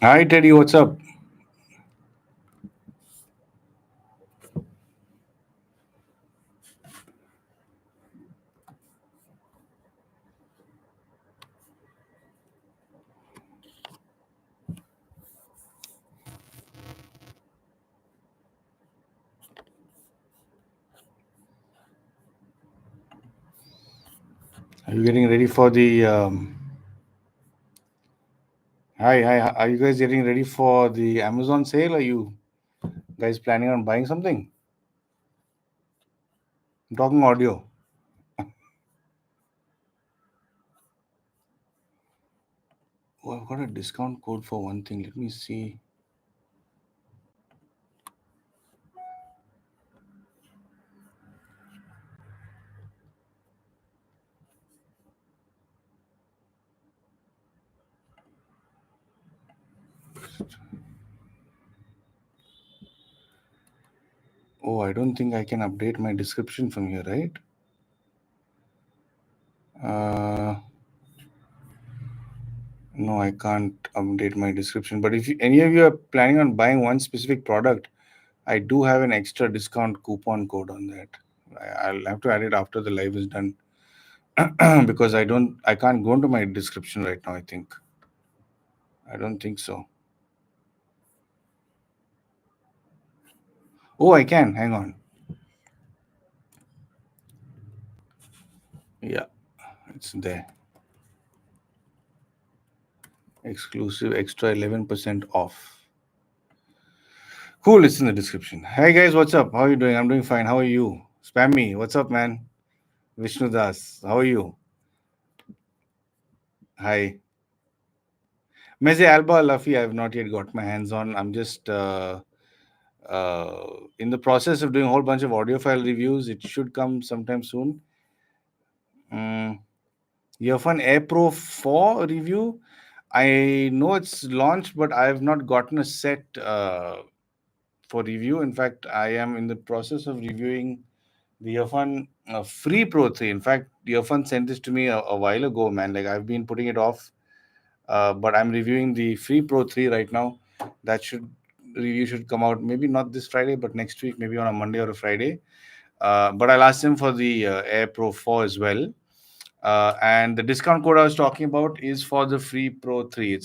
Hi Teddy, what's up? Are you getting ready for the? Hi. Are you guys getting ready for the Amazon sale? Are you guys planning on buying something? I'm talking audio. Oh, I've got a discount code for one thing. Let me see. Oh, I don't think I can update my description from here, right? No, I can't update my description. But if any of you are planning on buying one specific product, I do have an extra discount coupon code on that. I'll have to add it after the live is done. Because I can't go into my description right now. I don't think so. Oh, I can. Hang on. Yeah, it's there. Exclusive extra 11% off. Cool. It's in the description. Hey guys, what's up? How are you doing? I'm doing fine. How are you? Spam me. What's up, man? Vishnu Das. How are you? Hi. Meze Alba Lafi, I have not yet got my hands on. I'm just in the process of doing a whole bunch of audiophile reviews. It should come sometime soon. Earphone Air Pro 4 review. I know it's launched, but I have not gotten a set for review. In fact, I am in the process of reviewing the Earphone Free Pro 3. In fact, the Earphone sent this to me a while ago, man. Like I've been putting it off, but I'm reviewing the Free Pro 3 right now. That review should come out maybe not this Friday, but next week, maybe on a Monday or a Friday. But I'll ask them for the Air Pro 4 as well. And the discount code I was talking about is for the Free Pro 3. In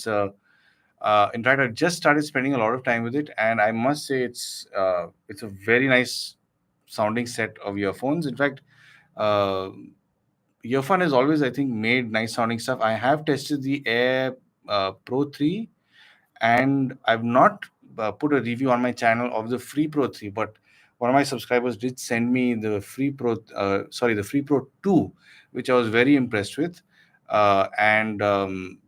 fact, I just started spending a lot of time with it, and I must say it's a very nice sounding set of earphones. In fact, uh, Earphone has always, I think, made nice sounding stuff. I have tested the Air Pro 3, and I've not put a review on my channel of the Free Pro 3, but one of my subscribers did send me the the Free Pro 2, which I was very impressed with. And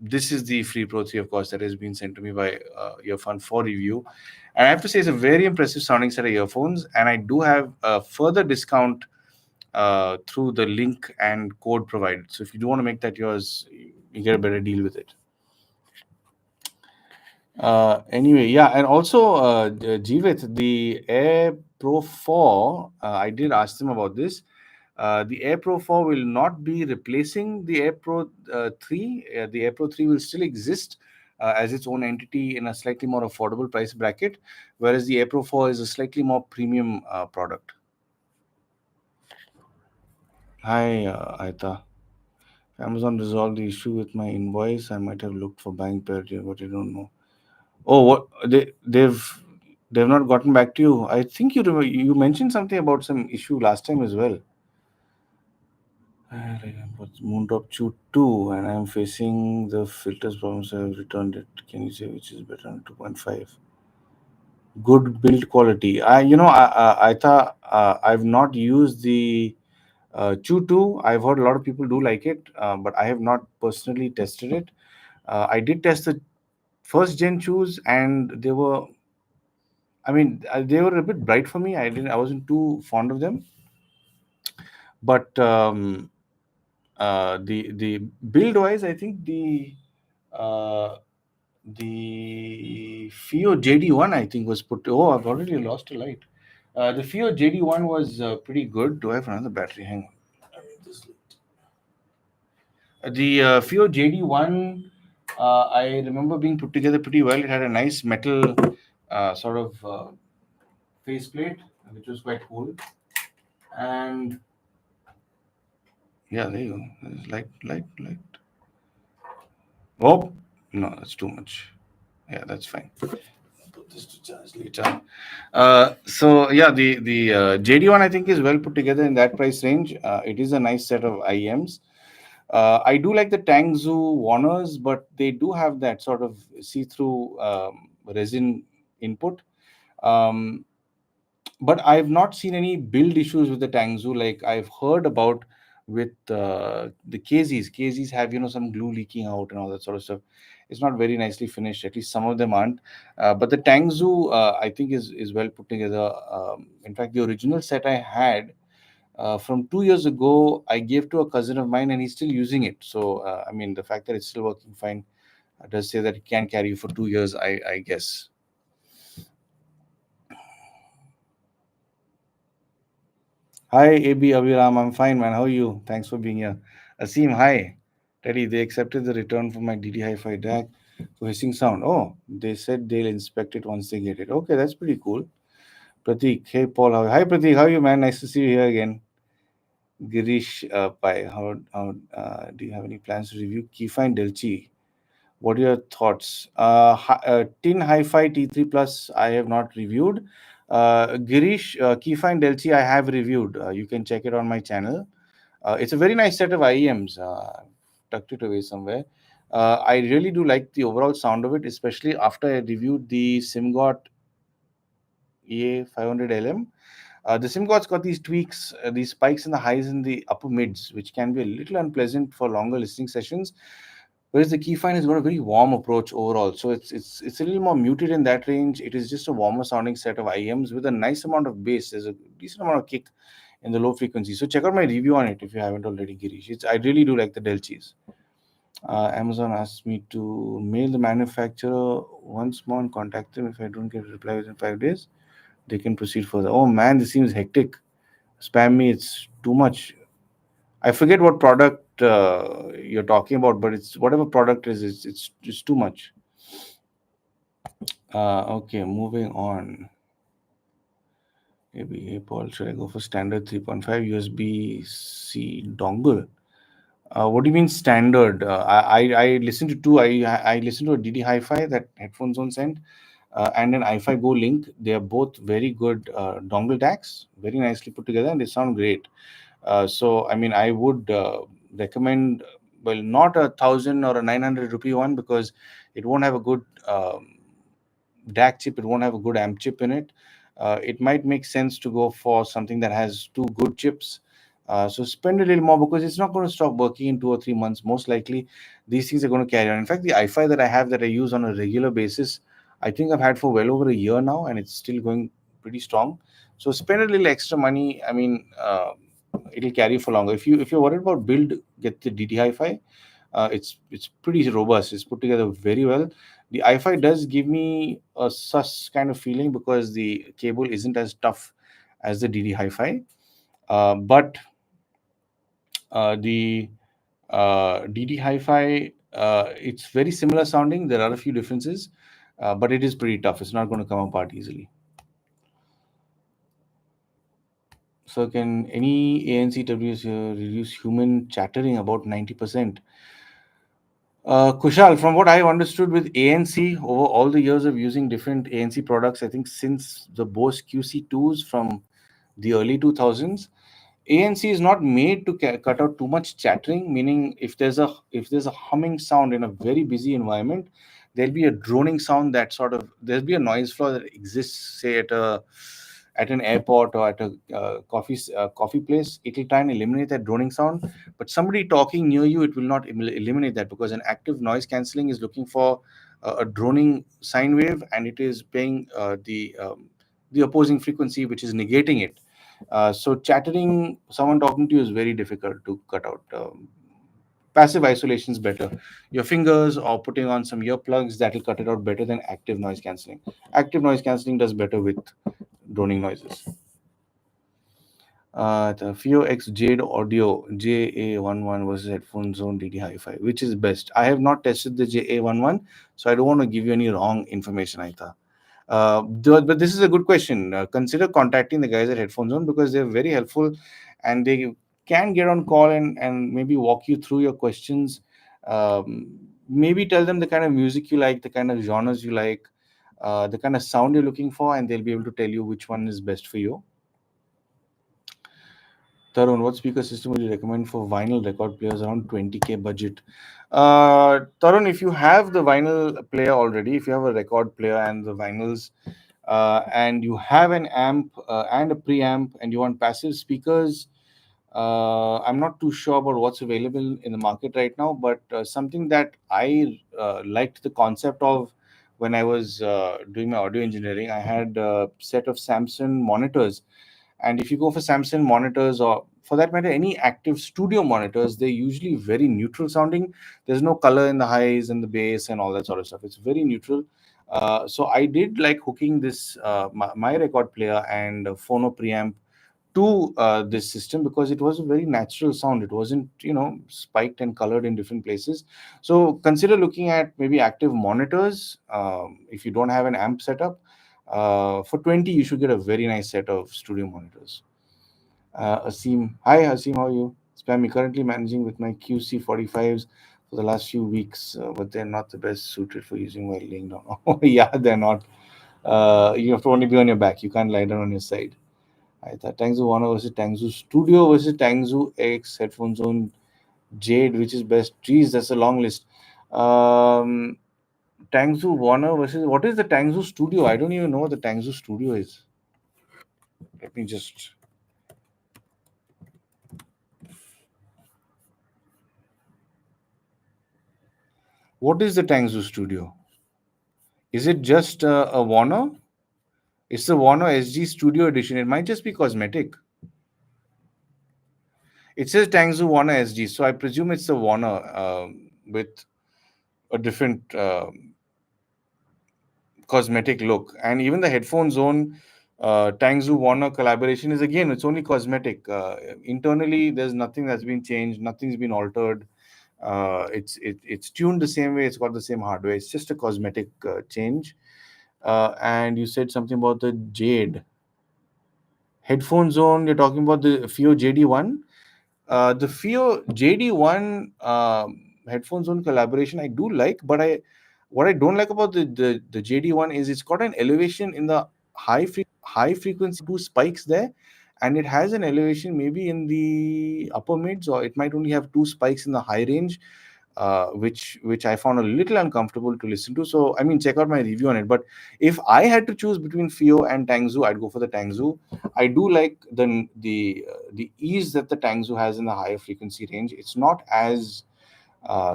this is the Free Pro 3, of course, that has been sent to me by Earphone for review. And I have to say, it's a very impressive sounding set of earphones, and I do have a further discount through the link and code provided. So if you do want to make that yours, you get a better deal with it. Anyway, yeah, and also Jeevit, the Air Pro 4, I did ask them about this. The Air Pro 4 will not be replacing the Air Pro 3. The Air Pro 3 will still exist as its own entity in a slightly more affordable price bracket, whereas the Air Pro 4 is a slightly more premium product. Hi, Aita. Amazon resolved the issue with my invoice. I might have looked for buying parity, but I don't know. Oh, what they've not gotten back to you. I think you mentioned something about some issue last time as well. Moondrop Chew 2, and I'm facing the filters problems. I've returned it. Can you say which is better than 2.5? Good build quality. I thought I've not used the Chew 2. I've heard a lot of people do like it, but I have not personally tested it. I did test the first gen Chews, and they were they were a bit bright for me. I wasn't too fond of them. But the build wise, I think uh, the Fio JD1 I think was put. Oh, I've already lost a light. The Fio JD1 was pretty good. Do I have another battery? Hang on. The Fio JD1 I remember being put together pretty well. It had a nice metal sort of faceplate, which was quite cool. And yeah, there you go. There's light. Oh, no, that's too much. Yeah, that's fine. Put this to charge later. So yeah, the JD one I think is well put together in that price range. It is a nice set of IEMs. I do like the Tangzu Warners, but they do have that sort of see-through resin input. Um, but I've not seen any build issues with the Tangzu like I've heard about with the KZs. KZs have some glue leaking out and all that sort of stuff. It's not very nicely finished. At least some of them aren't. But the Tangzu, I think, is well put together. In fact, the original set I had from 2 years ago, I gave to a cousin of mine, and he's still using it. So, I mean, the fact that it's still working fine does say that it can carry you for 2 years, I guess. Hi, AB Aviram. I'm fine, man. How are you? Thanks for being here. Asim, hi. Teddy, they accepted the return for my DD Hi-Fi DAC for hissing sound. Oh, they said they'll inspect it once they get it. Okay, that's pretty cool. Pratik, hey Paul, hi Pratik, how are you, man? Nice to see you here again. Girish, Pai, how do you have any plans to review Keyfine Delchi? What are your thoughts? Tin Hi-Fi T3 Plus, I have not reviewed. Girish, Keyfine Delchi, I have reviewed. You can check it on my channel. It's a very nice set of IEMs. Tucked it away somewhere. I really do like the overall sound of it, especially after I reviewed the SimGot EA500 LM. The SimGot's got these tweaks, these spikes in the highs and the upper mids, which can be a little unpleasant for longer listening sessions. Whereas the Keyfine has got a very warm approach overall, so it's a little more muted in that range. It is just a warmer sounding set of IEMs with a nice amount of bass. There's a decent amount of kick in the low frequency. So check out my review on it if you haven't already, Girish. I really do like the Delchis. Amazon asked me to mail the manufacturer once more and contact them. If I don't get a reply within 5 days, they can proceed further. Oh man, this seems hectic. Spam me, it's too much. I forget what product you're talking about, but it's whatever product is, it's too much. Okay, moving on. Maybe hey Paul, should I go for standard 3.5 USB C dongle? What do you mean standard? I listened to two. I listened to a DD Hi-Fi that Headphone Zone sent, and an i5 Go Link. They are both very good dongle DACs, very nicely put together, and they sound great. So, I mean, I would recommend, well, not 1,000 or a 900 rupee one because it won't have a good DAC chip, it won't have a good amp chip in it. It might make sense to go for something that has two good chips. So spend a little more because it's not going to stop working in 2 or 3 months. Most likely, these things are going to carry on. In fact, the i5 that I have that I use on a regular basis, I think I've had for well over a year now, and it's still going pretty strong. So spend a little extra money. I mean, it'll carry for longer. If you're worried about build, get the DD Hi-Fi. It's pretty robust. It's put together very well. The i5 does give me a sus kind of feeling because the cable isn't as tough as the DD Hi-Fi. But the DD Hi-Fi, it's very similar sounding. There are a few differences, but it is pretty tough. It's not going to come apart easily. So can any ANC TWS reduce human chattering about 90%? Kushal, from what I've understood with ANC over all the years of using different ANC products, I think since the Bose QC2s from the early 2000s, ANC is not made to cut out too much chattering. Meaning, if there's a humming sound in a very busy environment, there'll be a droning sound that there'll be a noise floor that exists, say at an airport or at a coffee place. It'll try and eliminate that droning sound, but somebody talking near you, it will not eliminate that because an active noise cancelling is looking for a droning sine wave, and it is playing the opposing frequency, which is negating it. So chattering, someone talking to you is very difficult to cut out. Passive isolation is better. Your fingers or putting on some earplugs, that will cut it out better than active noise cancelling. Active noise cancelling does better with droning noises. The Fio X Jade Audio JA11 versus Headphone Zone DD Hi-Fi. Which is best? I have not tested the JA11, so I don't want to give you any wrong information, Aita. But this is a good question. Consider contacting the guys at Headphone Zone because they're very helpful and they can get on call and maybe walk you through your questions. Maybe tell them the kind of music you like, the kind of genres you like, the kind of sound you're looking for, and they'll be able to tell you which one is best for you. Tarun, what speaker system would you recommend for vinyl record players around 20K budget? Tarun, if you have the vinyl player already, if you have a record player and the vinyls, and you have an amp and a preamp, and you want passive speakers, I'm not too sure about what's available in the market right now, but something that I liked the concept of when I was doing my audio engineering, I had a set of Samsung monitors. And if you go for Samsung monitors, or for that matter, any active studio monitors, they're usually very neutral sounding. There's no color in the highs and the bass and all that sort of stuff. It's very neutral. So I did like hooking this my record player and phono preamp to this system because it was a very natural sound. It wasn't, spiked and colored in different places. So consider looking at maybe active monitors. If you don't have an amp setup, for 20, you should get a very nice set of studio monitors. Asim, hi Asim, how are you? Spammy, currently managing with my QC45s for the last few weeks, but they're not the best suited for using while laying down. Oh, yeah, they're not. You have to only be on your back. You can't lie down on your side. I thought Tangzu One versus Tangzu Studio versus Tangzu X headphone zone Jade, which is best? Geez, that's a long list. Um, Tangzu Warner versus what is the Tangzu Studio? I don't even know what the Tangzu Studio is. Let me just. What is the Tangzu Studio? Is it just a Warner? It's the Warner SG Studio Edition. It might just be cosmetic. It says Tangzu Warner SG, so I presume it's the Warner with a different cosmetic look. And even the headphone zone Tangzu Warner collaboration is again, it's only cosmetic. Internally, there's nothing that's been changed, nothing's been altered. It's tuned the same way, it's got the same hardware. It's just a cosmetic change. And you said something about the Jade headphone zone. You're talking about the Fio JD1. The Fio JD1 headphone zone collaboration I do like, but what I don't like about the JD1 is it's got an elevation in the high frequency, two spikes there, and it has an elevation maybe in the upper mids, or it might only have two spikes in the high range, which I found a little uncomfortable to listen to. So I mean, check out my review on it. But if I had to choose between Fio and Tangzu, I'd go for the Tangzu. I do like the ease that the Tangzu has in the higher frequency range. It's not as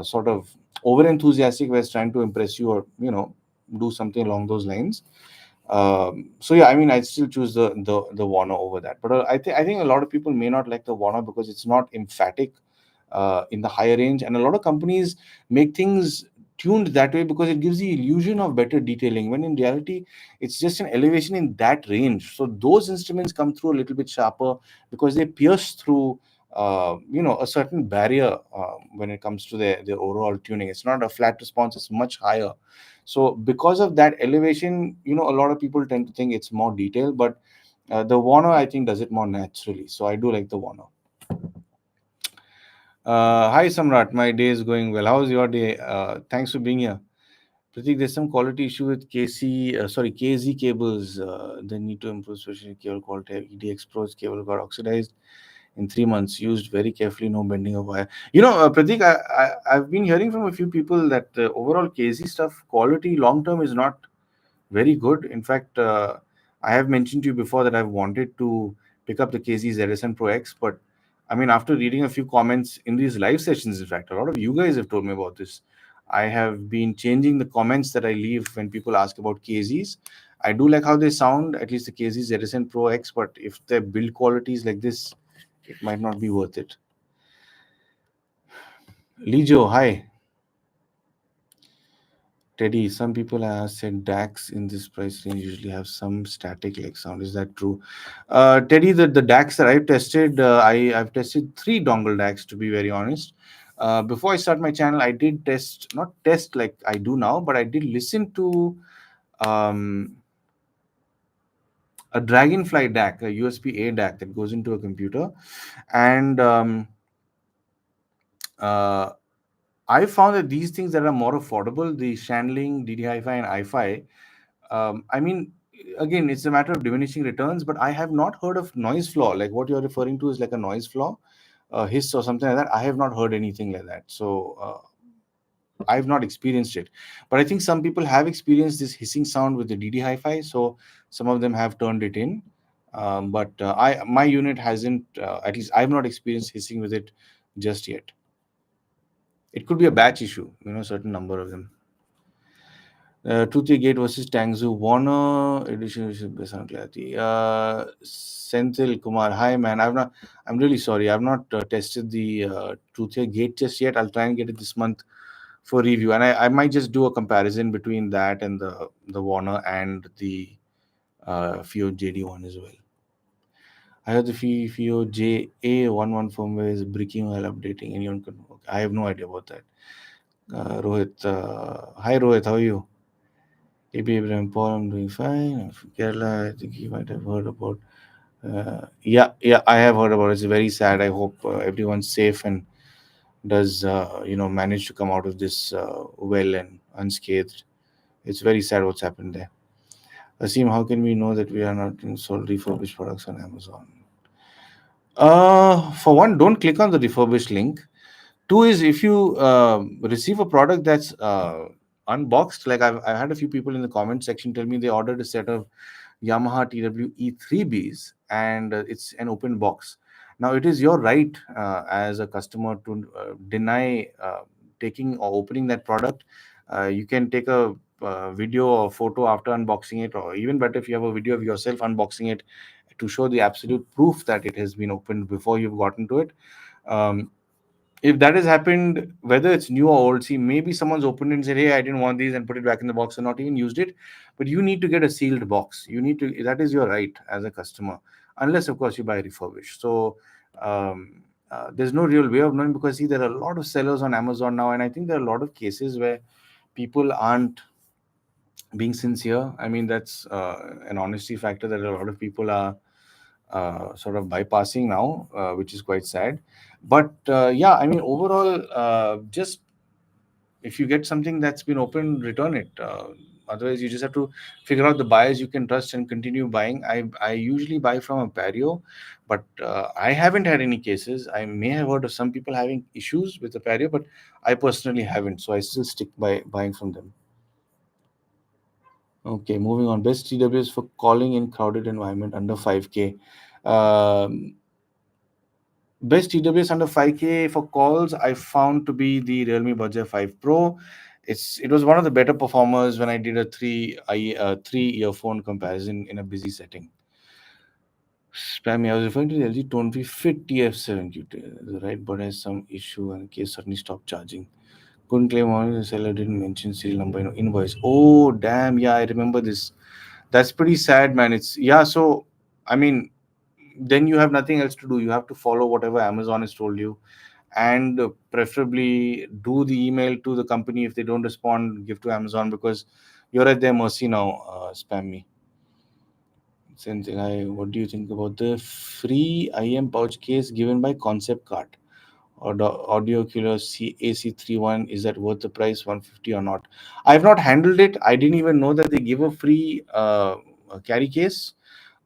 sort of over enthusiastic where it's trying to impress you or do something along those lines. So yeah, I mean, I still choose the Warner over that. But I think a lot of people may not like the Warner because it's not emphatic in the higher range, and a lot of companies make things tuned that way because it gives the illusion of better detailing, when in reality it's just an elevation in that range. So those instruments come through a little bit sharper because they pierce through a certain barrier when it comes to their overall tuning. It's not a flat response, it's much higher. So because of that elevation, a lot of people tend to think it's more detailed, but the Warner, I think, does it more naturally. So I do like the Warner. Hi Samrat, my day is going well. How's your day? Thanks for being here. Pratik, there's some quality issue with KZ cables. They need to improve, especially cable quality. EDX Pro's cable got oxidized in 3 months. Used very carefully, no bending of wire. Pratik, I've been hearing from a few people that the overall KZ stuff quality long term is not very good. In fact, I have mentioned to you before that I've wanted to pick up the KZ ZSN Pro X, but I mean, after reading a few comments in these live sessions, in fact, a lot of you guys have told me about this. I have been changing the comments that I leave when people ask about KZs. I do like how they sound, at least the KZ ZSN Pro X, but if their build quality is like this, it might not be worth it. Lijo, hi. Teddy, some people have said DACs in this price range usually have some static like sound. Is that true? Teddy, the DACs that I've tested, I've tested three dongle DACs to be very honest. Before I start my channel, I did test, not test like I do now, but I did listen to um, a Dragonfly DAC, a USB-A DAC that goes into a computer, and uh, I found that these things that are more affordable, the Shandling, DD Hi-Fi, and i-Fi, I mean, again, it's a matter of diminishing returns, but I have not heard of noise flaw. Like what you're referring to is like a noise flaw, hiss or something like that. I have not heard anything like that. So I've not experienced it. But I think some people have experienced this hissing sound with the DD Hi-Fi. So some of them have turned it in. But my unit hasn't, at least I've not experienced hissing with it just yet. It could be a batch issue, certain number of them. Truthful Gate versus Tangzu Warner edition, which is based on clarity. Senthil Kumar, hi man. I'm really sorry. I've not tested the Truthful Gate just yet. I'll try and get it this month for review, and I might just do a comparison between that and the Warner and the Fio JD one as well. I heard the Fio JA11 firmware is breaking while updating. Anyone can. I have no idea about that. Rohit, hi Rohit, how are you? AB Ibrahim Paul, I'm doing fine. From Kerala, I think you might have heard about. Yeah, I have heard about it. It's very sad. I hope everyone's safe and does, manage to come out of this well and unscathed. It's very sad what's happened there. Asim, how can we know that we are not sold refurbished products on Amazon? For one, don't click on the refurbished link. Two is if you receive a product that's unboxed, like I've had a few people in the comment section tell me they ordered a set of Yamaha TWE3Bs and it's an open box. Now, it is your right as a customer to deny taking or opening that product. You can take a video or photo after unboxing it, or even better, if you have a video of yourself unboxing it to show the absolute proof that it has been opened before you've gotten to it. Um, if that has happened, whether it's new or old, see, maybe someone's opened it and said, hey, I didn't want these, and put it back in the box and not even used it. But you need to get a sealed box. You need to, that is your right as a customer, unless, of course, you buy refurbished. So there's no real way of knowing, because, see, there are a lot of sellers on Amazon now, and I think there are a lot of cases where people aren't being sincere. I mean, that's an honesty factor that a lot of people are sort of bypassing now, which is quite sad. But yeah, I mean, overall, just if you get something that's been opened, return it. Otherwise, you just have to figure out the buyers you can trust and continue buying. I usually buy from a Pario, but I haven't had any cases. I may have heard of some people having issues with the Pario, but I personally haven't. So I still stick by buying from them. Okay, moving on. Best TWS for calling in crowded environment under 5K. Um, Best TWS under 5K for calls, I found to be the Realme Buds 5 Pro. It was one of the better performers when I did a three earphone comparison in a busy setting. Spammy, I was referring to the LG Tone V Fit TF7 the right bud has some issue and case suddenly stopped charging. Couldn't claim on the seller didn't mention serial number in invoice. Oh damn, yeah, I remember this. That's pretty sad, man. It's yeah, so I mean, then you have nothing else to do. You have to follow whatever Amazon has told you, and preferably do the email to the company. If they don't respond, give to Amazon, because you're at their mercy now. Spam me. Same thing. What do you think about the free IEM pouch case given by Concept Cart or the Audio Killer AC31? Is that worth the price 150 or not? I've not handled it. I didn't even know that they give a free carry case.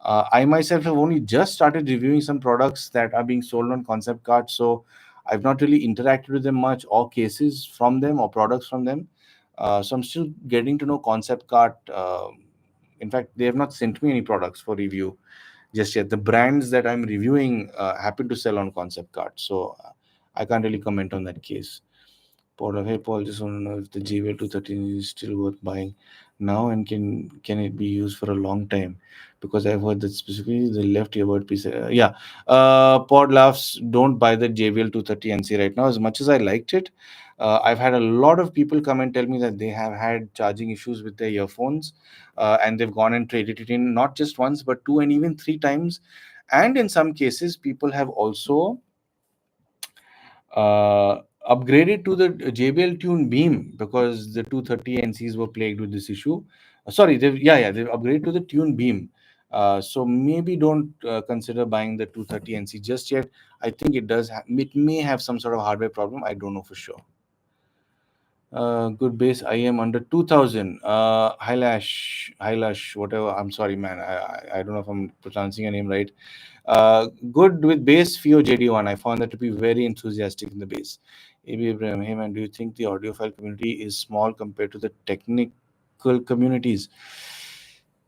I myself have only just started reviewing some products that are being sold on Concept Cart, so I've not really interacted with them much, or cases from them, or products from them. So I'm still getting to know Concept Cart. In fact, they have not sent me any products for review just yet. The brands that I'm reviewing happen to sell on Concept Cart, so I can't really comment on that case. Paul, hey Paul, just want to know if the JBL 213 is still worth buying now, and can it be used for a long time? Because I've heard that specifically the left earbud piece. Yeah, Paul laughs. Don't buy the JBL 230 NC right now. As much as I liked it, I've had a lot of people come and tell me that they have had charging issues with their earphones, and they've gone and traded it in not just once but two and even three times, and in some cases, people have also upgraded to the JBL Tune Beam because the 230 NCs were plagued with this issue. Sorry, they've upgraded to the Tune Beam. So maybe don't consider buying the 230 NC just yet. I think it may have some sort of hardware problem. I don't know for sure. Good base IEM under 2000. Hilash, whatever. I'm sorry, man. I don't know if I'm pronouncing your name right. Good with bass Fio JD1. I found that to be very enthusiastic in the bass. AB Ibrahim, hey man, do you think the audiophile community is small compared to the technical communities?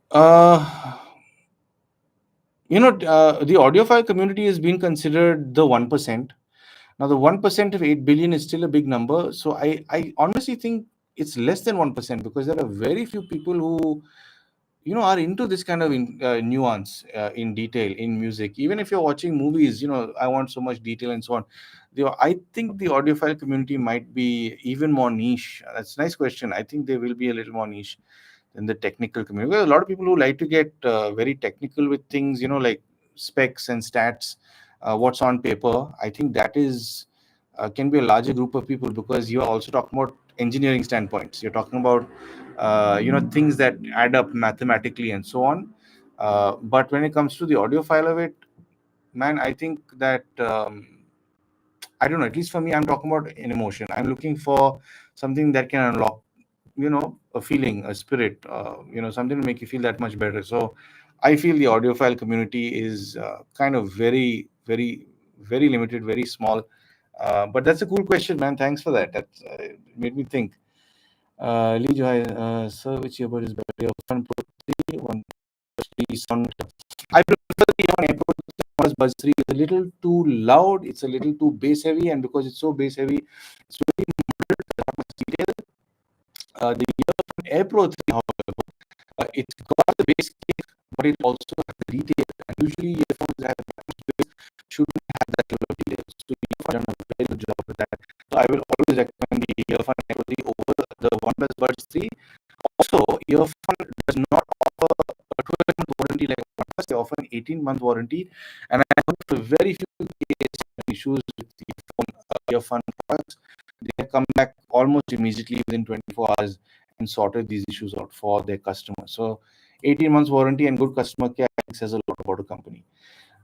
Uh, the audiophile community has been considered the 1%. Now, the 1% of 8 billion is still a big number. So I honestly think it's less than 1% because there are very few people who are into this kind of nuance in detail in music. Even if you're watching movies, I want so much detail and so on. I think the audiophile community might be even more niche. That's a nice question. I think they will be a little more niche than the technical community. There are a lot of people who like to get very technical with things, like specs and stats, what's on paper. I think that is can be a larger group of people because you're also talking about engineering standpoints. You're talking about things that add up mathematically and so on. But when it comes to the audiophile of it, man, I think that I don't know. At least for me, I'm talking about an emotion. I'm looking for something that can unlock, a feeling, a spirit, something to make you feel that much better. So, I feel the audiophile community is kind of very, very, very limited, very small. But that's a cool question, man. Thanks for that. That made me think. Lee Johai, sir, which earbud is better? Your Fun Pro 3, 1 sound. I prefer the Eon AirPods Buzz 3. It's a little too loud. It's a little too bass heavy, and because it's so bass heavy, it's very muted, not much detail. The Eon Air Pro 3, however, it's got the bass kick, but it also has the detail. And usually, earphones that have that much bass shouldn't have that level of detail. So, you've done a very good job with that. So, I will always recommend the Earphone Air Pro 3 over the OnePlus Buds 3. Also, Earphone does not offer a 12-month warranty like OnePlus. They offer an 18-month warranty. And I have for very few cases issues with the Earphone products. They have come back almost immediately within 24 hours and sorted these issues out for their customers. So 18 months warranty and good customer care, I think, says a lot about a company.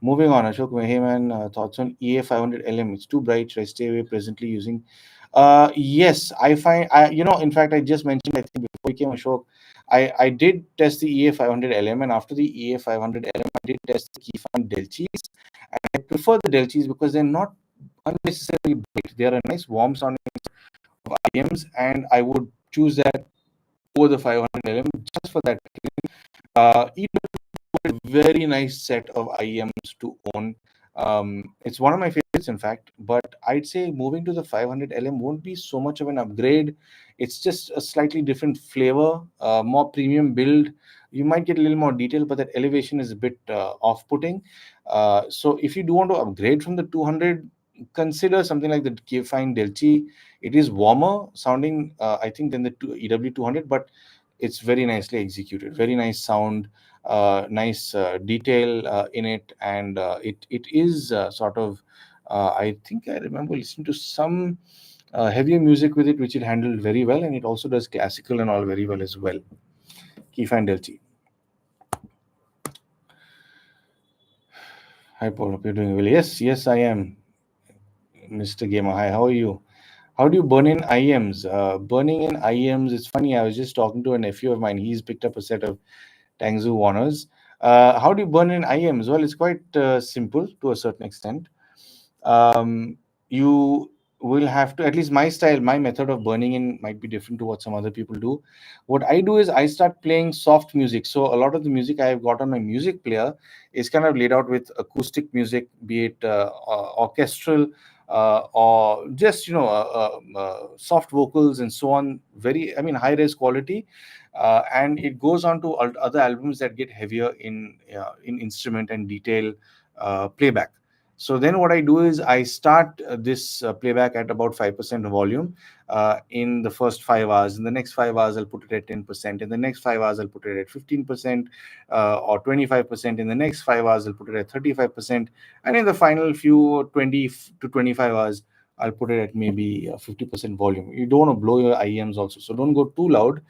Moving on, Ashok Meheman, thoughts on EA500LM? It's too bright. Should I stay away presently using? Yes, I find, in fact, I just mentioned, I think before we came, Ashok, I did test the EA500LM, and after the EA500LM, I did test the Keyfine Delchis. And I prefer the Delchis because they're not unnecessarily bright. They are a nice warm sounding of IEMs, and I would choose that over the 500LM just for that. Very nice set of IEMs to own. It's one of my favorites, in fact, but I'd say moving to the 500LM won't be so much of an upgrade. It's just a slightly different flavor, more premium build. You might get a little more detail, but that elevation is a bit off-putting. So if you do want to upgrade from the 200, consider something like the Keyfine Delchi. It is warmer sounding, I think, than the EW200, but it's very nicely executed. Very nice sound, nice detail in it, and it is sort of. I think I remember listening to some heavier music with it, which it handled very well, and it also does classical and all very well as well. Keyfine Delchi. Hi, Paul. Hope you're doing well. Yes, I am, Mr. Gamer. Hi, how are you? How do you burn in IEMs? Burning in IEMs, it's funny. I was just talking to a nephew of mine. He's picked up a set of Tangu Warners. How do you burn in IEMs? Well, it's quite simple to a certain extent. You will have to, at least my style, my method of burning in might be different to what some other people do. What I do is I start playing soft music. So a lot of the music I've got on my music player is kind of laid out with acoustic music, be it orchestral, or just soft vocals and so on, very, I mean, high res quality. And it goes on to other albums that get heavier in instrument and detail playback. So then what I do is I start this playback at about 5% volume in the first 5 hours. In the next 5 hours, I'll put it at 10%. In the next 5 hours, I'll put it at 15%, or 25%. In the next 5 hours, I'll put it at 35%. And in the final few 20 to 25 hours, I'll put it at maybe 50% volume. You don't want to blow your IEMs also, so don't go too loud.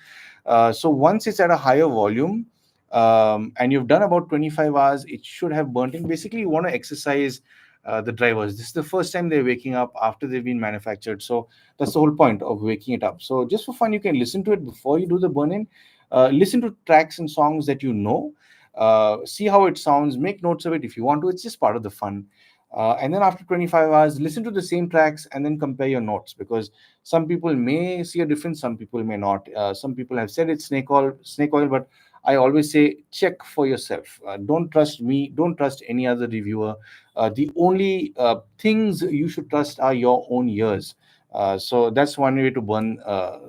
So once it's at a higher volume, and you've done about 25 hours, it should have burnt in. Basically, you want to exercise the drivers. This is the first time they're waking up after they've been manufactured. So that's the whole point of waking it up. So just for fun, you can listen to it before you do the burn-in. Listen to tracks and songs that you know. See how it sounds. Make notes of it if you want to. It's just part of the fun. And then after 25 hours, listen to the same tracks and then compare your notes, because some people may see a difference, some people may not. Some people have said it's snake oil, but I always say check for yourself. Don't trust me. Don't trust any other reviewer. The only things you should trust are your own ears. So that's one way to burn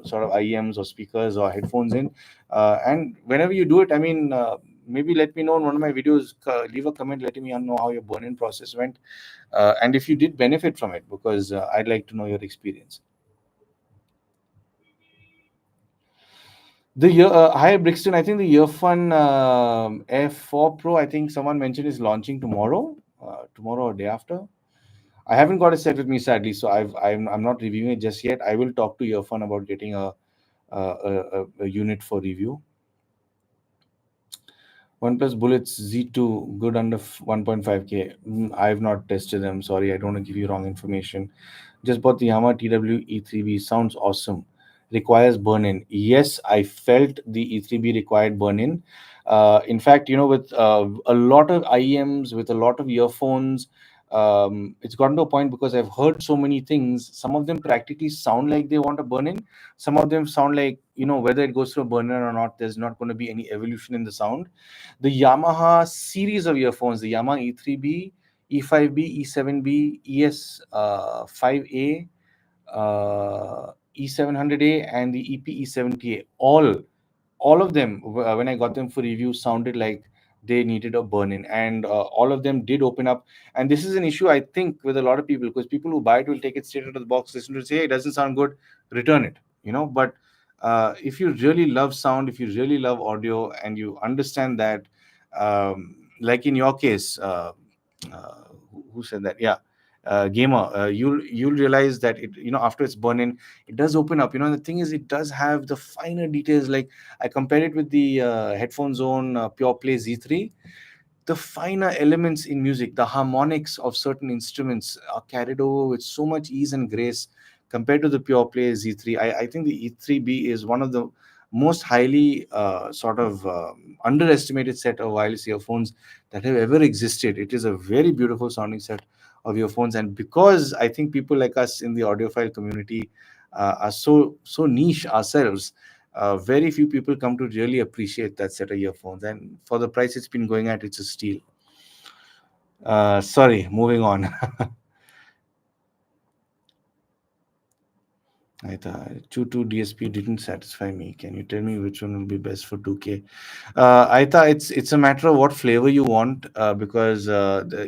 sort of IEMs or speakers or headphones in. And whenever you do it, I mean, maybe let me know in one of my videos. Leave a comment letting me know how your burn-in process went, and if you did benefit from it, because I'd like to know your experience. Hi Brixton, I think the Earphone F4 Pro, I think someone mentioned, is launching tomorrow, tomorrow or day after. I haven't got a set with me, sadly, so I'm not reviewing it just yet. I will talk to Earphone about getting a unit for review. OnePlus Bullets Z2 good under 1.5K. I've not tested them. Sorry, I don't want to give you wrong information. Just bought the Yamaha TW E3B. Sounds awesome. Requires burn-in. Yes, I felt the E3B required burn-in. In fact, with a lot of IEMs, with a lot of earphones, it's gotten to a point, because I've heard so many things. Some of them practically sound like they want a burn-in. Some of them sound like, whether it goes through a burn-in or not, there's not going to be any evolution in the sound. The Yamaha series of earphones, the Yamaha E3B, E5B, E7B, ES5A, E700A, and the EP E70A, all of them, when I got them for review, sounded like they needed a burn-in, and all of them did open up. And this is an issue, I think, with a lot of people, because people who buy it will take it straight out of the box, listen to it, say, hey, it doesn't sound good, return it. But if you really love sound, if you really love audio, and you understand that, like in your case, who said that? Yeah, gamer, you'll realize that it, after it's burn-in, it does open up. The thing is, it does have the finer details. Like, I compare it with the Headphone Zone Pure Play Z3. The finer elements in music, the harmonics of certain instruments are carried over with so much ease and grace compared to the Pure Play Z3. I think the E3B is one of the most highly sort of underestimated set of wireless earphones that have ever existed. It is a very beautiful sounding set of earphones, and because I think people like us in the audiophile community are so niche ourselves, very few people come to really appreciate that set of earphones, and for the price it's been going at, it's a steal. Sorry, moving on. I thought 2 DSP didn't satisfy me. Can you tell me which one will be best for 2K? I thought it's a matter of what flavor you want, because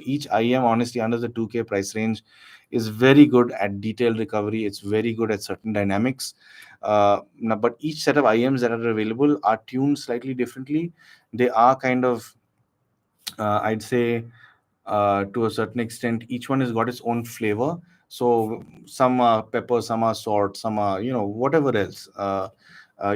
each IEM, honestly, under the 2K price range, is very good at detailed recovery. It's very good at certain dynamics. Now, but each set of IEMs that are available are tuned slightly differently. They are kind of, I'd say, to a certain extent, each one has got its own flavor. So some are pepper, some are salt, some are, whatever else.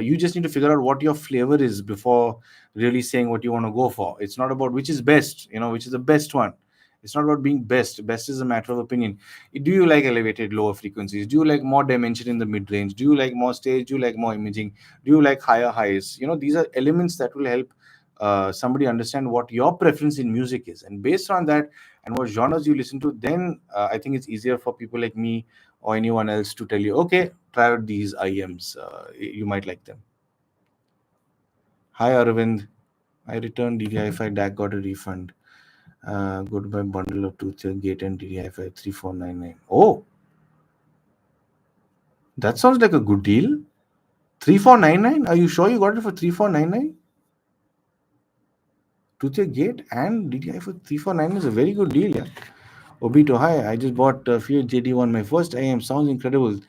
You just need to figure out what your flavor is before really saying what you want to go for. It's not about which is best, which is the best one. It's not about being best. Best is a matter of opinion. Do you like elevated lower frequencies? Do you like more dimension in the mid range? Do you like more stage? Do you like more imaging? Do you like higher highs? These are elements that will help somebody understand what your preference in music is, and based on that and what genres you listen to, then I think it's easier for people like me or anyone else to tell you, okay, try out these IEMs, you might like them. Hi Arvind, I returned DVI5 DAC, got a refund. Go to my bundle of 2-tier gate and DDI for 3499. Oh, that sounds like a good deal. 3499? Are you sure you got it for 3499? 2-tier gate and DDI for 349 is a very good deal, yeah. Obito, hi. I just bought Fio JD1, my first IM. Sounds incredible.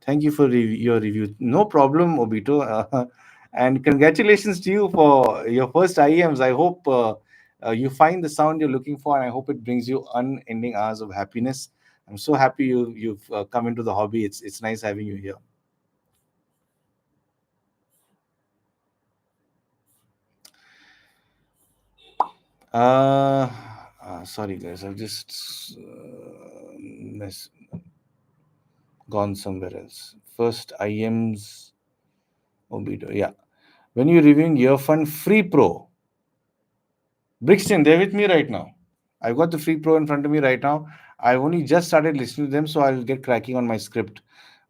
Thank you for your review. No problem, Obito. And congratulations to you for your first IEMs. I hope you find the sound you're looking for, and I hope it brings you unending hours of happiness. I'm so happy you've come into the hobby. It's nice having you here. Uh, Sorry, guys. I've just gone somewhere else. First IEMs. Obito. Yeah. When you're reviewing Earphone Free Pro, Brixton, they're with me right now. I've got the Free Pro in front of me right now. I've only just started listening to them, so I'll get cracking on my script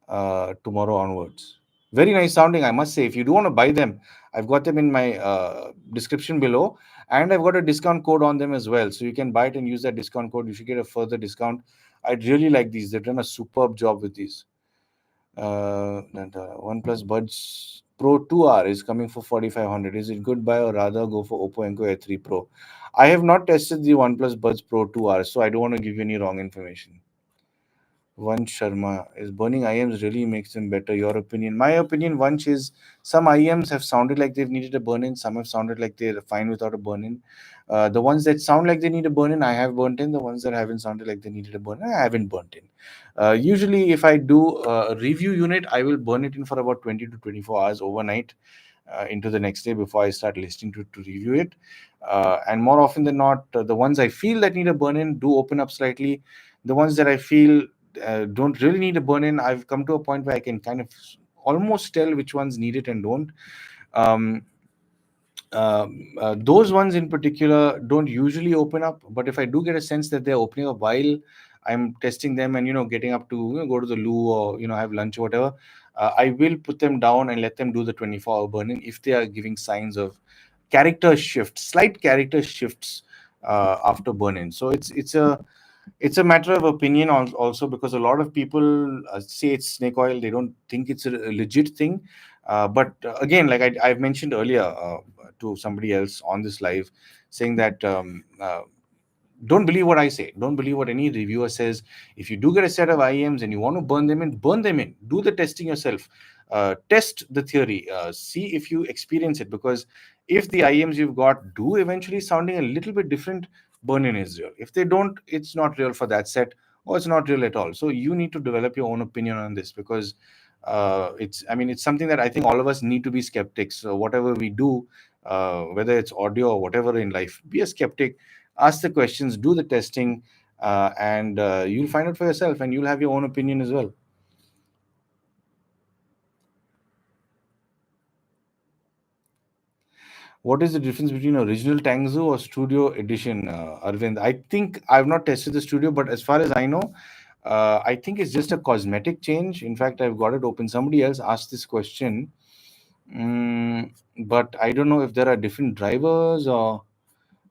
tomorrow onwards. Very nice sounding, I must say. If you do want to buy them, I've got them in my description below, and I've got a discount code on them as well. So you can buy it and use that discount code. You should get a further discount. I'd really like these. They've done a superb job with these. And OnePlus Buds Pro 2R is coming for 4500. Is it good buy or rather go for Oppo Enco A3 Pro? I have not tested the OnePlus Buds Pro 2R, so I don't want to give you any wrong information. Vansh Sharma, is burning IEMs really makes them better? Your opinion? My opinion, Vansh, is some IEMs have sounded like they've needed a burn in, some have sounded like they're fine without a burn in. The ones that sound like they need a burn in, I have burnt in. The ones that haven't sounded like they needed a burn in, I haven't burnt in. Usually, if I do a review unit, I will burn it in for about 20 to 24 hours overnight into the next day before I start listening to review it. And more often than not, the ones I feel that need a burn in do open up slightly. The ones that I feel don't really need a burn in, I've come to a point where I can kind of almost tell which ones need it and don't. Um, those ones in particular don't usually open up, but if I do get a sense that they're opening up while I'm testing them and getting up to go to the loo or have lunch or whatever, I will put them down and let them do the 24-hour burn-in if they are giving signs of slight character shifts after burn-in. So it's a matter of opinion also, because a lot of people say it's snake oil. They don't think it's a legit thing. But again, like I've mentioned earlier to somebody else on this live, saying that don't believe what I say. Don't believe what any reviewer says. If you do get a set of IEMs and you want to burn them in, burn them in. Do the testing yourself. Test the theory. See if you experience it. Because if the IEMs you've got do eventually sounding a little bit different, burn in is real. If they don't, it's not real for that set, or it's not real at all. So you need to develop your own opinion on this, because it's something that I think all of us need to be skeptics. So whatever we do, whether it's audio or whatever in life, be a skeptic. Ask the questions, do the testing, and you'll find out for yourself, and you'll have your own opinion as well. What is the difference between original Tangzu or Studio Edition, Arvind? I think I've not tested the Studio, but as far as I know, I think it's just a cosmetic change. In fact, I've got it open. Somebody else asked this question, but I don't know if there are different drivers or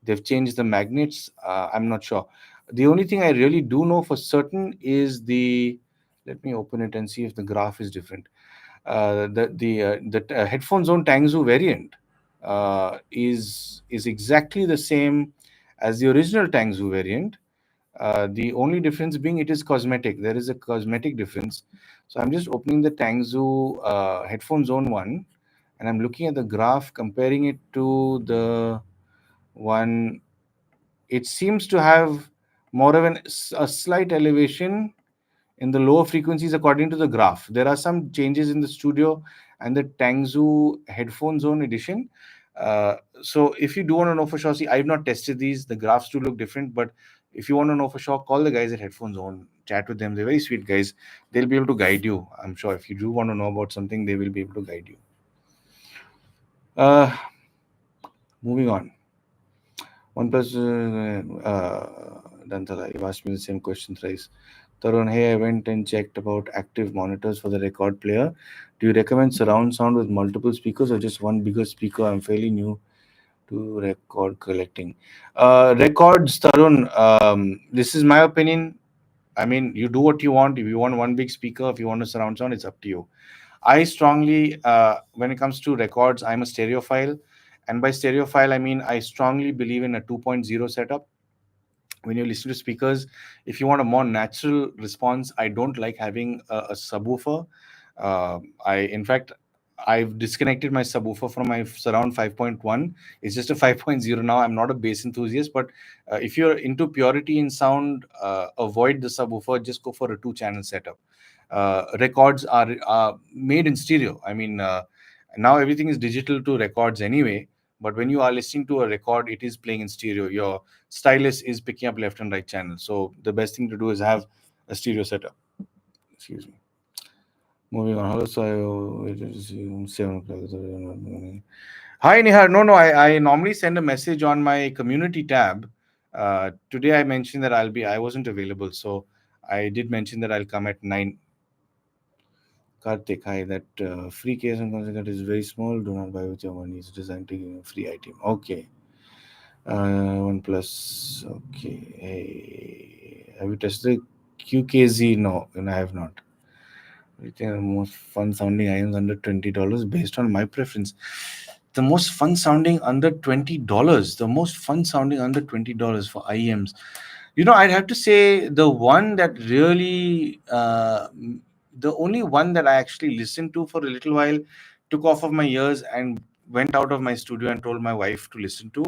they've changed the magnets. I'm not sure. The only thing I really do know for certain is the. Let me open it and see if the graph is different. The headphone zone Tangzu variant is exactly the same as the original Tangzu variant. The only difference being it is cosmetic. There is a cosmetic difference. So I'm just opening the Tangzu headphone zone one, and I'm looking at the graph, comparing it to the one. It seems to have more of a slight elevation in the lower frequencies according to the graph. There are some changes in the Studio and the Tangzu headphone zone edition. So if you do want to know for sure, see, I've not tested these. The graphs do look different, but if you want to know for sure, call the guys at Headphone Zone, chat with them. They're very sweet guys. They'll be able to guide you. I'm sure if you do want to know about something, they will be able to guide you. Uh, Moving on. OnePlus, Dantala, you asked me the same question thrice. Tarun, hey, I went and checked about active monitors for the record player. Do you recommend surround sound with multiple speakers or just one bigger speaker? I'm fairly new to record collecting. Records, Tarun. This is my opinion. I mean, you do what you want. If you want one big speaker, if you want a surround sound, it's up to you. I strongly, when it comes to records, I'm a stereophile. And by stereophile, I mean I strongly believe in a 2.0 setup. When you listen to speakers, if you want a more natural response, I don't like having a subwoofer. I in fact I've disconnected my subwoofer from my surround 5.1. It's just a 5.0 now. I'm not a bass enthusiast, but if you're into purity in sound, avoid the subwoofer, just go for a two channel setup. Records are made in stereo. I mean, now everything is digital to records anyway, but when you are listening to a record, it is playing in stereo. Your stylus is picking up left and right channel. So the best thing to do is have a stereo setup. Excuse me. Moving on. Hello, so it is 7 o'clock. Hi, Nihar. No, no. I normally send a message on my community tab. Today I mentioned that I wasn't available, so I did mention that I'll come at 9. Karthik, hi. That free case and consequent is very small. Do not buy with your money. It's designed to give you a free item. Okay. One plus. Okay. Hey, have you tested QKZ? No, and I have not. I think the most fun sounding items under $20 based on my preference. The most fun sounding under $20. The most fun sounding under $20 for IEMs. I'd have to say the one that really, the only one that I actually listened to for a little while, took off of my ears and went out of my studio and told my wife to listen to,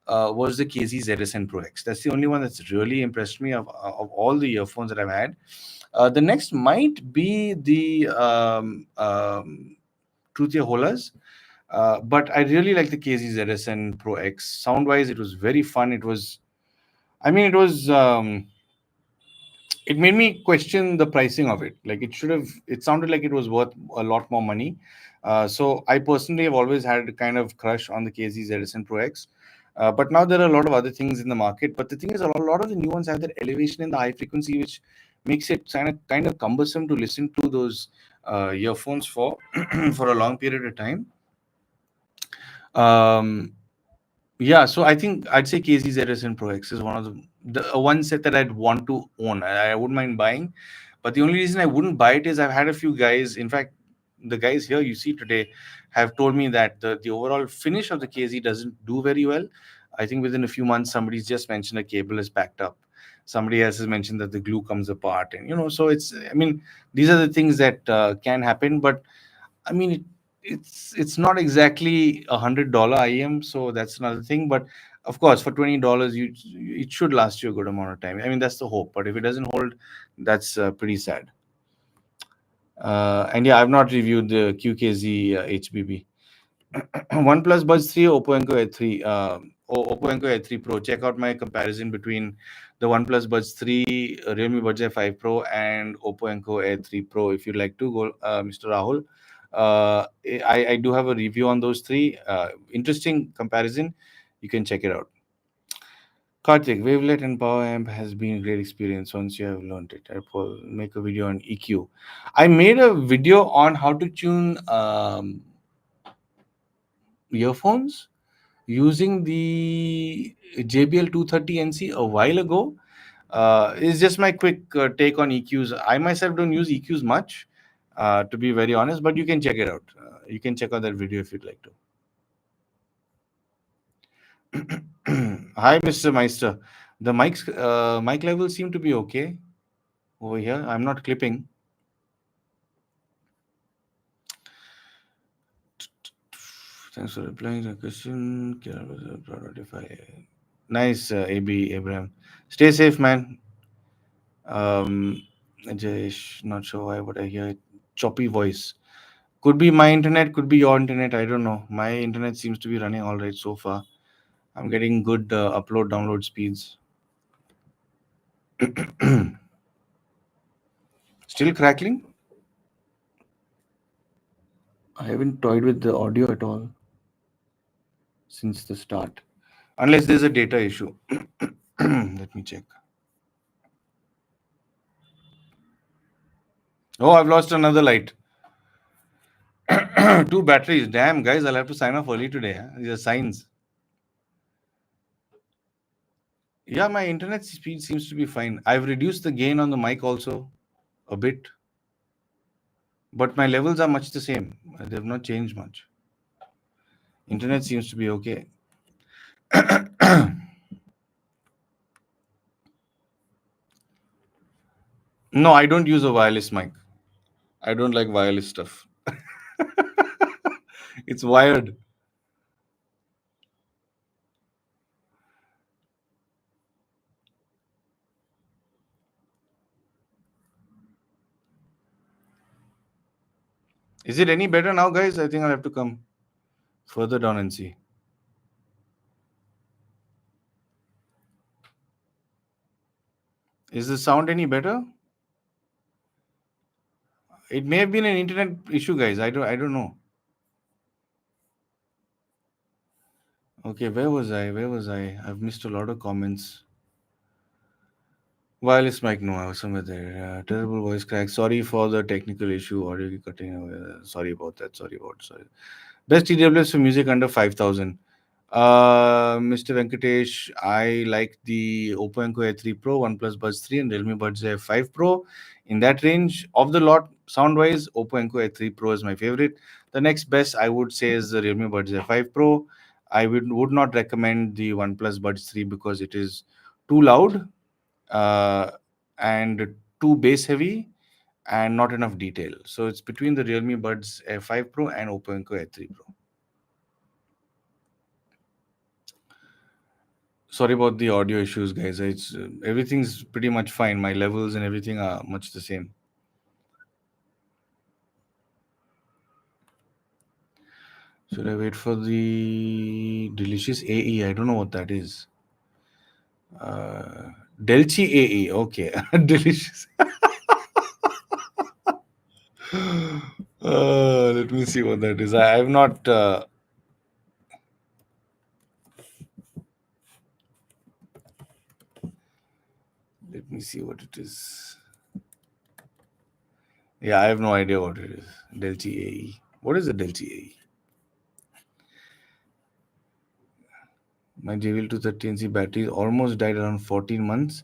was the KZ ZSN Pro X. That's the only one that's really impressed me of all the earphones that I've had. The next might be the Truth Your Holas. But I really like the KZ ZSN Pro X. Sound wise, it was very fun. It made me question the pricing of it. Like it sounded like it was worth a lot more money. So I personally have always had a kind of crush on the KZ ZSN Pro X. But now there are a lot of other things in the market. But the thing is, a lot of the new ones have that elevation in the high frequency, which makes it kind of cumbersome to listen to those earphones for for a long period of time. Um, yeah, so I think I'd say KZZSN Pro X is one of the one set that I'd want to own. I wouldn't mind buying, but the only reason I wouldn't buy it is I've had a few guys. In fact, the guys here you see today have told me that the overall finish of the KZ doesn't do very well. I think within a few months, somebody's just mentioned a cable is packed up. Somebody else has mentioned that the glue comes apart, and so it's. I mean, these are the things that can happen, but I mean, it's not exactly $100 IM, so that's another thing. But of course, for $20, it should last you a good amount of time. I mean, that's the hope. But if it doesn't hold, that's pretty sad. And yeah, I've not reviewed the QKZ HBB. OnePlus Buds 3, Oppo Enco Air 3. Oppo Enco Air 3 Pro. Check out my comparison between the OnePlus Buds 3, Realme Buds Air 5 Pro, and Oppo Enco Air 3 Pro. If you'd like to go, Mr. Rahul. I do have a review on those three. Interesting comparison. You can check it out. Karthik, wavelet and power amp has been a great experience once you have learned it. I will make a video on EQ. I made a video on how to tune earphones using the JBL 230 NC a while ago. It's just my quick take on EQs. I myself don't use EQs much, to be very honest, but you can check it out. You can check out that video if you'd like to. Hi, Mr. Meister. The mic levels seem to be okay over here. I'm not clipping. Thanks for replying to the question. Nice, AB Abraham. Stay safe, man. Jayesh, not sure why, but I hear choppy voice. Could be my internet, could be your internet. I don't know. My internet seems to be running all right so far. I'm getting good upload download speeds. Still crackling? I haven't toyed with the audio at all since the start. Unless there's a data issue. Let me check. Oh, I've lost another light. 2 batteries. Damn, guys, I'll have to sign off early today. Huh? These are signs. Yeah, my internet speed seems to be fine. I've reduced the gain on the mic also a bit, but my levels are much the same. They have not changed much. Internet seems to be okay. No, I don't use a wireless mic. I don't like wireless stuff. It's wired. Is it any better now, guys? I think I'll have to come further down and see. Is the sound any better? It may have been an internet issue, guys. I don't know. Okay, where was I? Where was I? I've missed a lot of comments. Wireless mic, no, I was somewhere there. Terrible voice crack. Sorry for the technical issue. Audio cutting. Sorry about that. Sorry. Best TWS for music under 5,000. Mr. Venkatesh, I like the Oppo Enco A3 Pro, OnePlus Buds 3, and Realme Buds A5 Pro. In that range of the lot, sound wise, Oppo Enco A3 Pro is my favorite. The next best I would say is the Realme Buds A5 Pro. I would not recommend the OnePlus Buds 3 because it is too loud uh, and too bass heavy and not enough detail. So it's between the Realme Buds A5 Pro and Oppo Enco A3 Pro. Sorry about the audio issues, guys. It's everything's pretty much fine. My levels and everything are much the same. Should I wait for the delicious AE? I don't know what that is. Delchi AE. Okay, delicious. Let me see what that is. I have not. Let me see what it is. Yeah, I have no idea what it is. Delchi AE. What is a Delchi AE? My JBL 230NC battery almost died around 14 months.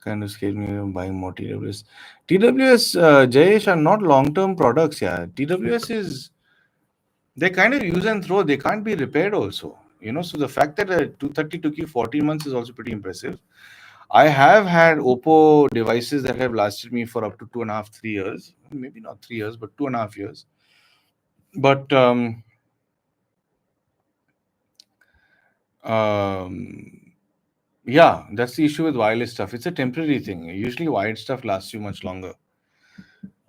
Kind of scared me from buying more TWS. TWS, Jayesh, are not long term products. Yeah, TWS is, they kind of use and throw. They can't be repaired also. So the fact that a 230 took you 14 months is also pretty impressive. I have had Oppo devices that have lasted me for up to 2.5, 3 years. Maybe not 3 years, but 2.5 years. But um, yeah, that's the issue with wireless stuff. It's a temporary thing. Usually, wired stuff lasts you much longer.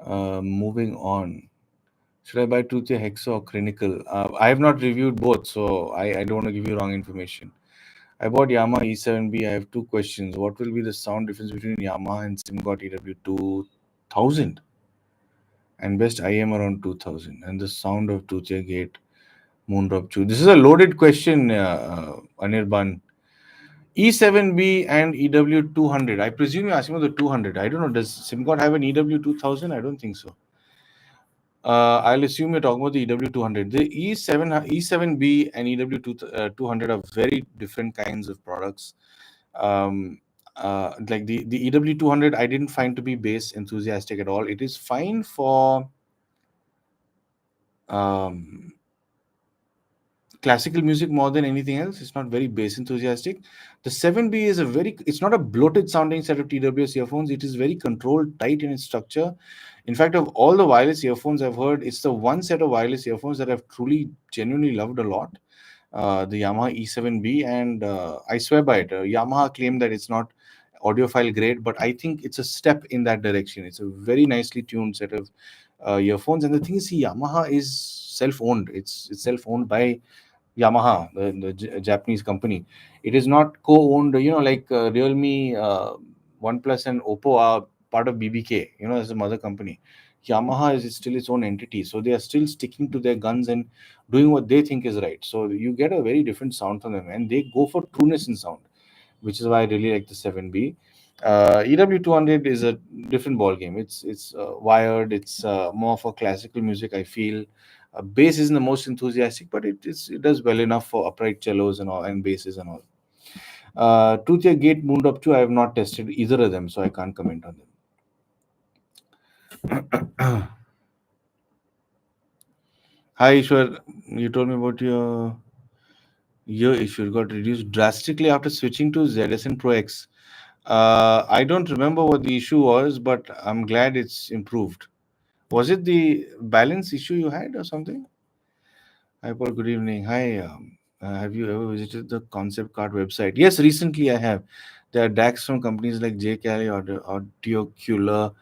Moving on. Should I buy Truthia Hexa or Clinical? I have not reviewed both, so I don't want to give you wrong information. I bought Yamaha E7B. I have two questions. What will be the sound difference between Yamaha and SimGot EW2000? And best IEM around 2000. And the sound of Truthia Gate Moondrop Chew. This is a loaded question, Anirban. E7B and EW200. I presume you're asking about the 200. I don't know. Does SimGot have an EW2000? I don't think so. I'll assume you're talking about the EW200. The E7B and EW200 are very different kinds of products. Like the EW200, I didn't find to be bass enthusiastic at all. It is fine for um, classical music more than anything else. It's not very bass enthusiastic. The 7B is it's not a bloated sounding set of TWS earphones. It is very controlled, tight in its structure. In fact, of all the wireless earphones I've heard, it's the one set of wireless earphones that I've truly, genuinely loved a lot. The Yamaha E7B, and I swear by it. Yamaha claimed that it's not audiophile grade, but I think it's a step in that direction. It's a very nicely tuned set of earphones, and the thing is, see, Yamaha is self-owned. It's self-owned by Yamaha, the Japanese company. It is not co-owned, like Realme, OnePlus, and Oppo are part of BBK, as a mother company. Yamaha is still its own entity. So they are still sticking to their guns and doing what they think is right. So you get a very different sound from them, and they go for trueness in sound, which is why I really like the 7B. EW200 is a different ball game. It's wired. It's more for classical music, I feel. Bass isn't the most enthusiastic, but it does well enough for upright cellos and all, and basses and all. Truth Gate moved up to, I have not tested either of them, so I can't comment on them. Hi, Ishwar. You told me about your issue. It got reduced drastically after switching to ZSN Pro X. I don't remember what the issue was, but I'm glad it's improved. Was it the balance issue you had or something? Hi, Paul. Good evening. Hi. Have you ever visited the Concept Card website? Yes, recently I have. There are DACs from companies like JCali, Audiophile,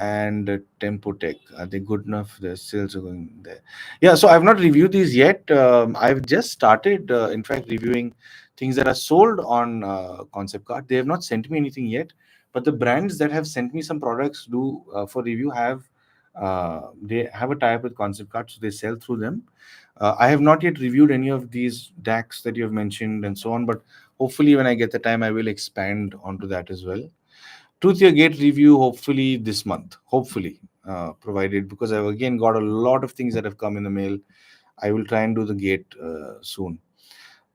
and Tempotech. Are they good enough? Their sales are going there. Yeah, so I've not reviewed these yet. I've just started, in fact, reviewing things that are sold on Concept Card. They have not sent me anything yet, but the brands that have sent me some products do for review have they have a tie-up with Concept Card, so they sell through them. I have not yet reviewed any of these DACs that you have mentioned and so on, but hopefully, when I get the time, I will expand onto that as well. Truth Your Gate review, hopefully this month. Hopefully, provided, because I've again got a lot of things that have come in the mail. I will try and do the gate soon.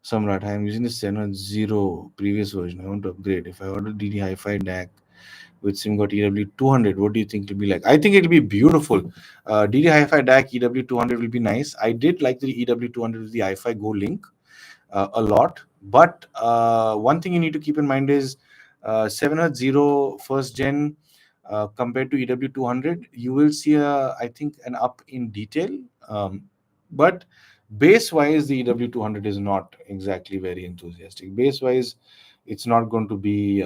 Samrat, I am using the 7.0 previous version. I want to upgrade. If I order DD Hi-Fi DAC with SimGot EW200, what do you think it'll be like? I think it'll be beautiful. DD Hi-Fi DAC EW200 will be nice. I did like the EW200 with the Hi-Fi Go link a lot. But one thing you need to keep in mind is 7.0 first gen compared to EW200, you will see I think an up in detail. But base wise, the EW200 is not exactly very enthusiastic. Base wise, it's not going to be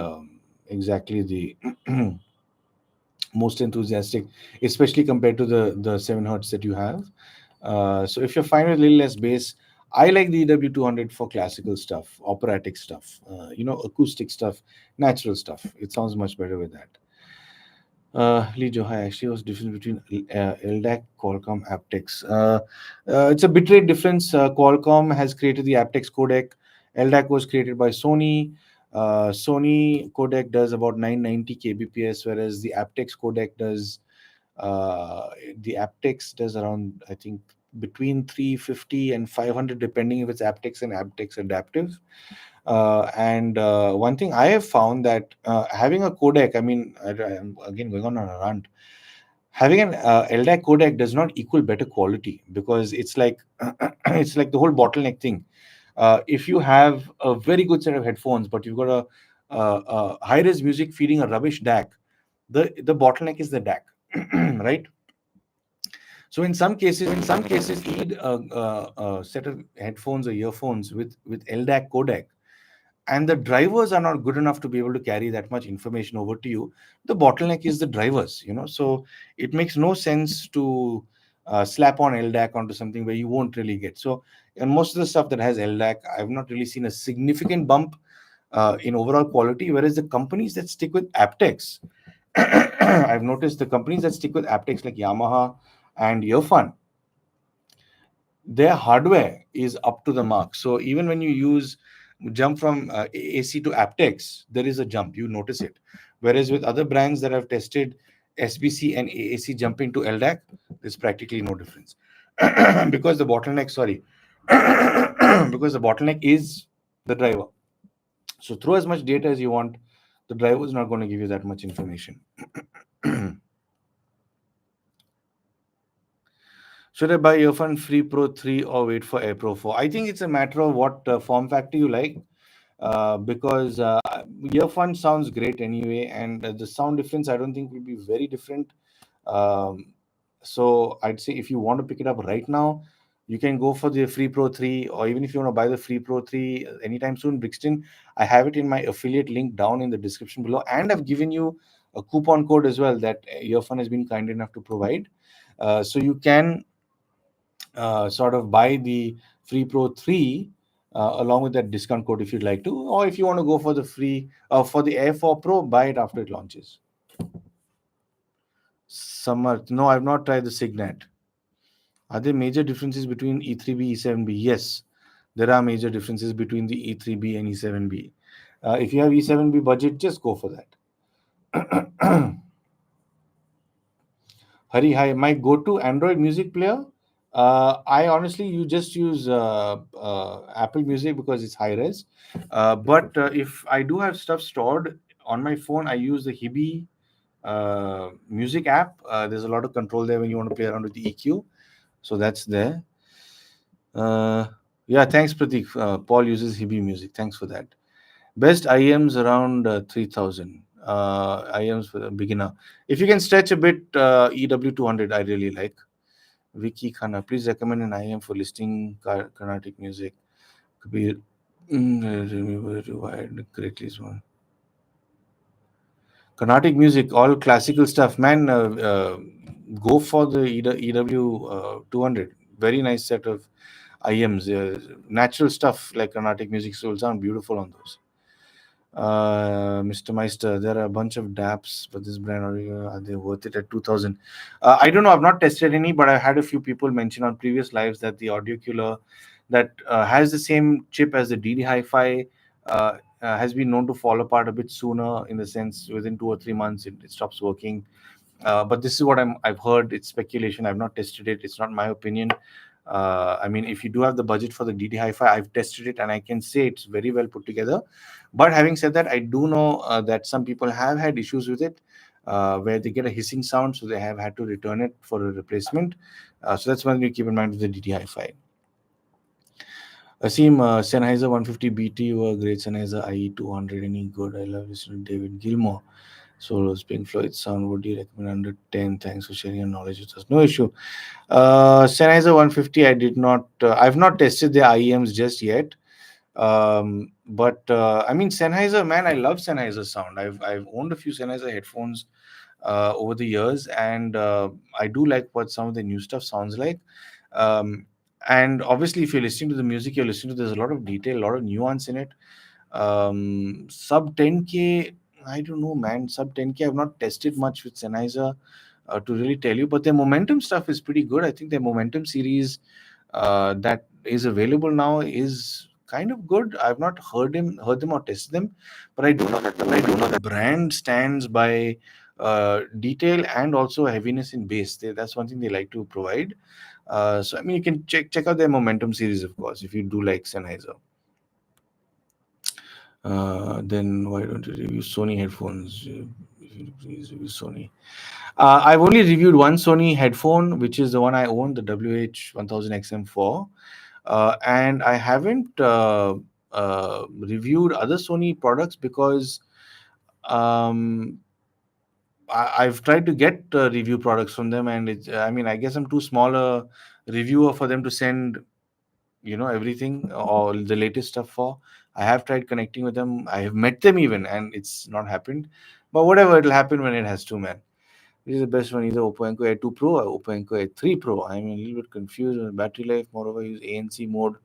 exactly the most enthusiastic, especially compared to the 7 hertz that you have. So if you're fine with a little less bass, I like the EW200 for classical stuff, operatic stuff, acoustic stuff, natural stuff. It sounds much better with that. Lee Johai, actually, was difference between LDAC, Qualcomm, aptX. It's a bitrate difference. Qualcomm has created the aptX codec. LDAC was created by Sony. Sony codec does about 990 kbps, whereas uh, the aptX does around, I think, between 350 and 500, depending if it's aptX and aptX adaptive. And one thing I have found that having a codec, I mean, I'm again going on a rant. Having an LDAC codec does not equal better quality, because it's like it's like the whole bottleneck thing. If you have a very good set of headphones, but you've got a high-res music feeding a rubbish DAC, the bottleneck is the DAC, right? So in some cases, you need a set of headphones or earphones with LDAC codec, and the drivers are not good enough to be able to carry that much information over to you. The bottleneck is the drivers. So it makes no sense to slap on LDAC onto something where you won't really get. So, and most of the stuff that has LDAC, I've not really seen a significant bump in overall quality, whereas the companies that stick with aptX, I've noticed the companies that stick with aptX like Yamaha and Earfun, their hardware is up to the mark. So even when you jump from AC to aptX, there is a jump. You notice it. Whereas with other brands that I've tested, SBC and AAC jumping to LDAC, there's practically no difference. Because the bottleneck, sorry, because the bottleneck is the driver. So throw as much data as you want. The driver is not going to give you that much information. Should I buy Earphone Free Pro 3 or wait for Air Pro 4? I think it's a matter of what form factor you like, because earphone sounds great anyway, and the sound difference I don't think will be very different. Um, so I'd say if you want to pick it up right now, you can go for the Free Pro 3, or even if you want to buy the Free Pro 3 anytime soon, Brixton, I have it in my affiliate link down in the description below, and I've given you a coupon code as well that Earphone has been kind enough to provide. So you can sort of buy the Free Pro 3 along with that discount code if you'd like to, or if you want to go for the free for the Air 4 Pro, buy it after it launches. Summer, no, I've not tried the Signet. Are there major differences between E3B, E7B? Yes, there are major differences between the E3B and E7B. If you have E7B budget, just go for that. Hari, hi. My go-to Android music player, I honestly, you just use Apple Music because it's high res. But if I do have stuff stored on my phone, I use the Hibi music app. There's a lot of control there when you want to play around with the EQ. So that's there. Uh, yeah, thanks, Pratik. Paul uses Hibi music. Thanks for that. Best IEMs around 3000. IEMs for a beginner. If you can stretch a bit, EW200, I really like. Vicky Khanna, please recommend an IEM for listening Carnatic music. Could be rewired correctly. Carnatic music, all classical stuff. Man, go for the EW 200. Very nice set of IEMs. Natural stuff like Carnatic music will sound beautiful on those. Mr. Meister, there are a bunch of DAPs, but this brand are they worth it at 2000? I don't know. I've not tested any, but I had a few people mention on previous lives that the audio cooler that has the same chip as the DD Hi-Fi has been known to fall apart a bit sooner. In the sense, within 2 or 3 months, it stops working. But this is what I've heard. It's speculation. I've not tested it. It's not my opinion. I mean, if you do have the budget for the DD Hi-Fi, I've tested it and I can say it's very well put together. But having said that, I do know that some people have had issues with it, where they get a hissing sound, so they have had to return it for a replacement. So that's one thing to keep in mind with the DD Hi-Fi. Asim, Sennheiser 150 BT were great. Sennheiser IE 200, any good? I love listening to David Gilmour. Solos, Pink Floyd sound. Would you recommend under 10? Thanks for sharing your knowledge with us. No issue. Sennheiser 150, I did not. I've not tested the IEMs just yet. But I mean, Sennheiser, man, I love Sennheiser sound. I've owned a few Sennheiser headphones over the years, and I do like what some of the new stuff sounds like. Um, and obviously, if you're listening to the music, you're listening to there's a lot of detail, a lot of nuance in it. Sub 10K, I don't know, man. Sub 10K, I've not tested much with Sennheiser to really tell you, but their momentum stuff is pretty good. I think their momentum series that is available now is kind of good. I've not heard them or tested them, but I do know that the brand stands by detail and also heaviness in bass. That's one thing they like to provide. So I mean, you can check out their momentum series, of course, if you do like Sennheiser. Then why don't you review Sony headphones? If you please review Sony. I've only reviewed one Sony headphone, which is the one I own, the WH-1000XM4, and I haven't reviewed other Sony products because um, I've tried to get review products from them, and it's. I mean, I guess I'm too small a reviewer for them to send everything or the latest stuff for. I have tried connecting with them. I have met them even, and it's not happened. But whatever, it'll happen when it has to, man. This is the best one, either Oppo Enco Air 2 Pro or Oppo Enco Air 3 Pro. I'm a little bit confused on battery life. Moreover, use ANC mode.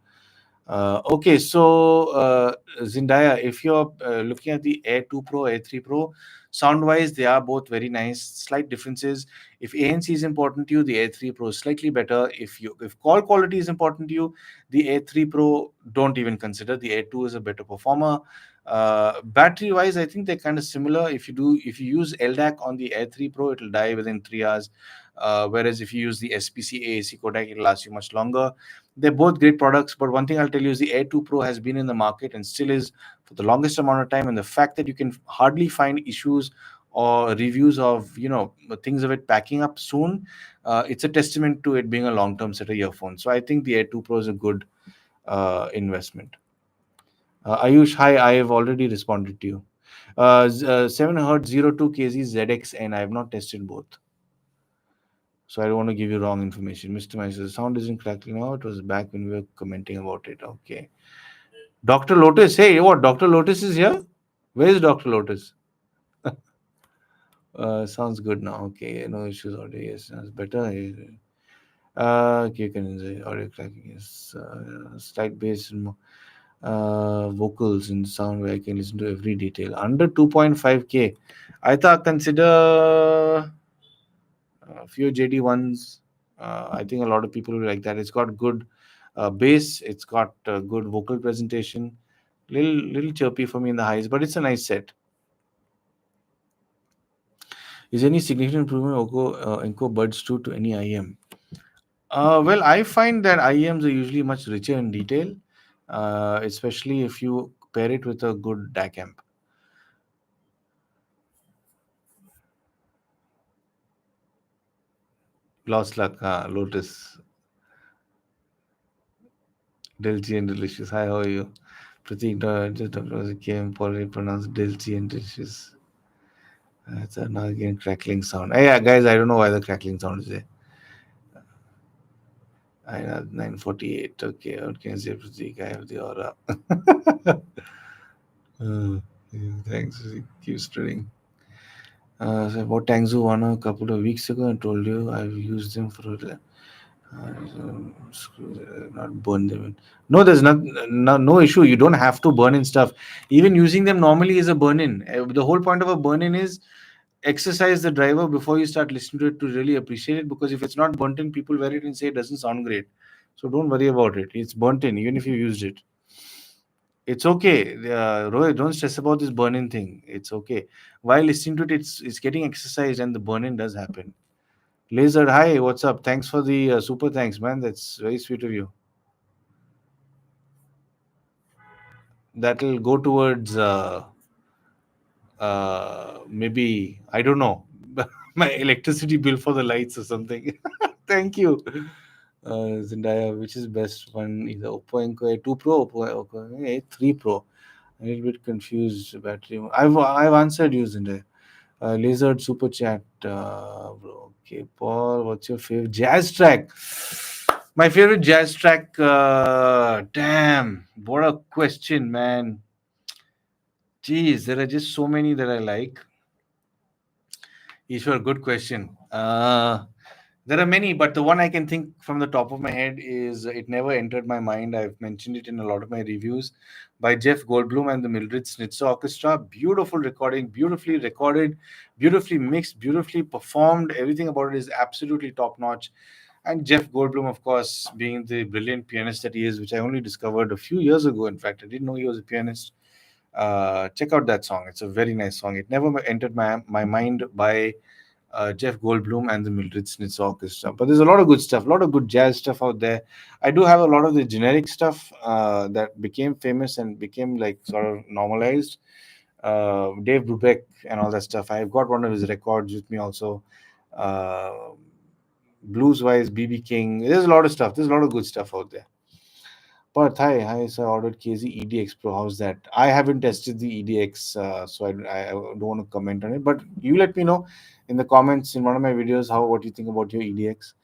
Okay, so Zindaya, if you're looking at the Air 2 Pro, Air 3 Pro, sound wise, they are both very nice. Slight differences. If ANC is important to you, the Air 3 Pro is slightly better. If call quality is important to you, the Air 3 Pro don't even consider. The Air 2 is a better performer. Battery wise, I think they're kind of similar. If you use LDAC on the Air 3 Pro, it'll die within 3 hours. Whereas if you use the SPC AAC codec, it'll last you much longer. They're both great products, but one thing I'll tell you is the Air 2 Pro has been in the market and still is for the longest amount of time. And the fact that you can hardly find issues or reviews of things of it packing up soon, it's a testament to it being a long-term set of earphones. So I think the Air 2 Pro is a good investment. Ayush, hi, I have already responded to you. 7 Hertz 02 kz ZX, and I have not tested both. So I don't want to give you wrong information. Mr. Meister, the sound isn't crackling now. It was back when we were commenting about it. Okay. Dr. Lotus, hey, what? Dr. Lotus is here? Where is Dr. Lotus? Sounds good now. Okay, no issues audio. Yes, sounds better. Okay, you can enjoy audio cracking. Yes, slight bass and vocals in sound where I can listen to every detail. Under 2.5K, I thought consider a few JD ones. I think a lot of people will like that. It's got good bass. It's got good vocal presentation. Little chirpy for me in the highs, but it's a nice set. Is any significant improvement Enco Buds 2 to any IM? Well, I find that IEMs are usually much richer in detail, especially if you pair it with a good DAC amp. Lost luck, Lotus, Delchi and Delicious. Hi, how are you? Pratik, just came probably pronounced Delchi and Delicious. It's now again crackling sound. Hey, yeah, guys, I don't know why the crackling sound is there. I know 948. Okay, what can I say, Pratik? I have the aura. Yeah, thanks. Keep studying. So about Tangzu one a couple of weeks ago, I told you I've used them for not burn them. No, there's no issue. You don't have to burn in stuff. Even using them normally is a burn in. The whole point of a burn in is exercise the driver before you start listening to it to really appreciate it. Because if it's not burnt in, people wear it and say it doesn't sound great. So don't worry about it. It's burnt in, even if you used it. It's okay. Rohit, don't stress about this burning thing. It's okay. While listening to it, it's getting exercised and the burning does happen. Laser, hi, what's up? Thanks for the super thanks, man. That's very sweet of you. That'll go towards maybe, I don't know, my electricity bill for the lights or something. Thank you. Zendaya, which is best one? Either Oppo Enco A2 Pro, Oppo A3 Pro. A little bit confused. Battery. I've answered you, Zendaya. Lizard super chat, bro. Okay, Paul, what's your favorite jazz track? My favorite jazz track. Damn, what a question, man. Jeez, there are just so many that I like. Ishwar, good question. There are many, but the one I can think from the top of my head is It Never Entered My Mind. I've mentioned it in a lot of my reviews by Jeff Goldblum and the Mildred Snitzer Orchestra. Beautiful recording, beautifully recorded, beautifully mixed, beautifully performed. Everything about it is absolutely top notch. And Jeff Goldblum, of course, being the brilliant pianist that he is, which I only discovered a few years ago. In fact, I didn't know he was a pianist. Check out that song. It's a very nice song. It Never Entered My Mind by Jeff Goldblum and the Mildred Snitzer Orchestra. But there's a lot of good stuff, a lot of good jazz stuff out there. I do have a lot of the generic stuff that became famous and became like sort of normalized. Dave Brubeck and all that stuff. I've got one of his records with me also. Uh, Blues wise, BB King. There's a lot of stuff. There's a lot of good stuff out there. But hi, so I ordered KZ EDX Pro. How's that? I haven't tested the EDX, so I don't want to comment on it. But you let me know in the comments in one of my videos what you think about your EDX.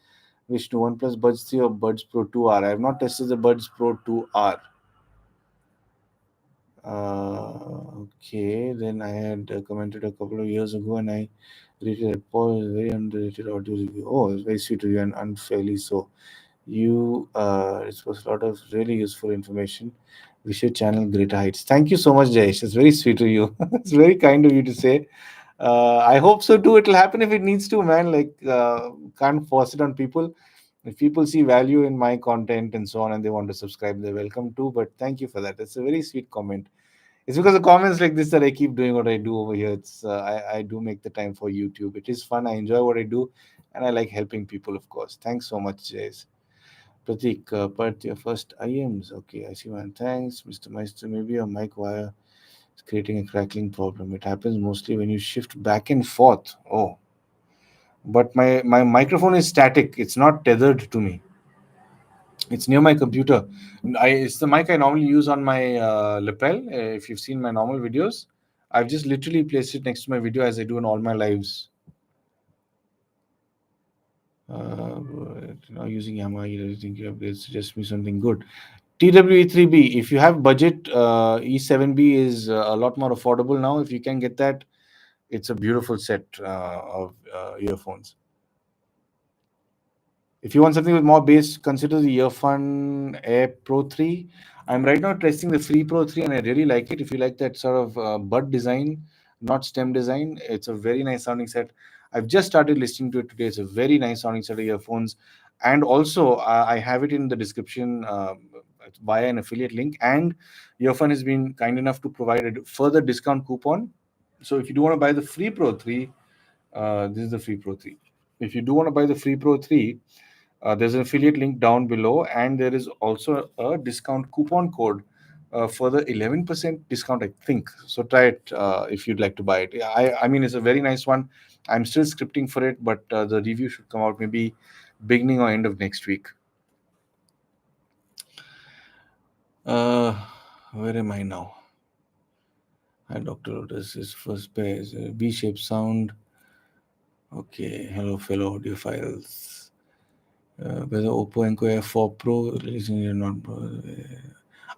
Vishnu, OnePlus Buds 3 or Buds Pro 2R. I have not tested the Buds Pro 2R. Okay, then I had commented a couple of years ago and I rated it. Paul is very underrated audio review. Oh, it's very sweet of you and unfairly so. It was a lot of really useful information. Wish your channel greater heights. Thank you so much, Jayesh. It's very sweet of you. It's very kind of you to say. I hope so too. It'll happen if it needs to, man. Like, can't force it on people. If people see value in my content and so on and they want to subscribe, they're welcome to. But thank you for that. It's a very sweet comment. It's because of comments like this that I keep doing what I do over here. I do make the time for YouTube. It is fun. I enjoy what I do, and I like helping people, of course. Thanks so much, Jayesh. Pratik, but your first IEMs. Okay, I see one. Thanks, Mr. Meister. Maybe your mic wire is creating a crackling problem. It happens mostly when you shift back and forth. Oh, but my microphone is static. It's not tethered to me. It's near my computer. It's the mic I normally use on my lapel. If you've seen my normal videos, I've just literally placed it next to my video as I do in all my lives. Now using Yamaha E7B upgrades suggest me something good. TWE3B, if you have budget, E7B is a lot more affordable now. If you can get that, it's a beautiful set of earphones. If you want something with more bass, consider the Earphone Air Pro 3. I'm right now testing the Free Pro 3 and I really like it. If you like that sort of bud design, not stem design, it's a very nice sounding set. I've just started listening to it today. It's a very nice sounding set of earphones. And also, I have it in the description via an affiliate link. And Earphone has been kind enough to provide a further discount coupon. So if you do want to buy the Free Pro 3, this is the Free Pro 3. If you do want to buy the Free Pro 3, There's an affiliate link down below, and there is also a discount coupon code for the 11% discount, I think. So try it if you'd like to buy it. Yeah, I mean, it's a very nice one. I'm still scripting for it, but the review should come out maybe beginning or end of next week. Uh, where am I now? Hi, Dr. Otis. His first pair is a V-shaped sound. Okay, hello, fellow audiophiles. Whether Oppo Enco F4 Pro releasing or not.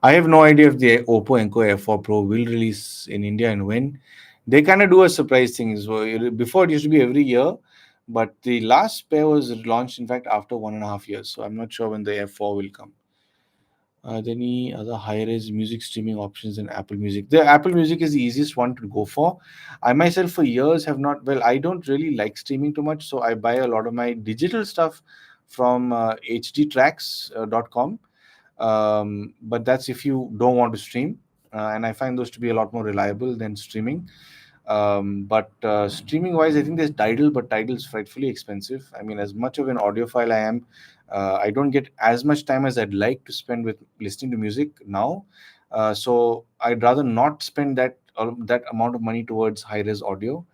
I have no idea if the Oppo Enco F4 Pro will release in India and when. They kind of do a surprise thing. So before it used to be every year, but the last pair was launched, in fact, after 1.5 years. So I'm not sure when the F4 will come. Are there any other high-res music streaming options than Apple Music? The Apple Music is the easiest one to go for. I myself, for years, have not. Well, I don't really like streaming too much, so I buy a lot of my digital stuff from hdtracks.com. But that's if you don't want to stream, and I find those to be a lot more reliable than streaming. But streaming wise, I think there's Tidal, but Tidal is frightfully expensive. I mean, as much of an audiophile I am, I don't get as much time as I'd like to spend with listening to music now. So I'd rather not spend that amount of money towards high res audio.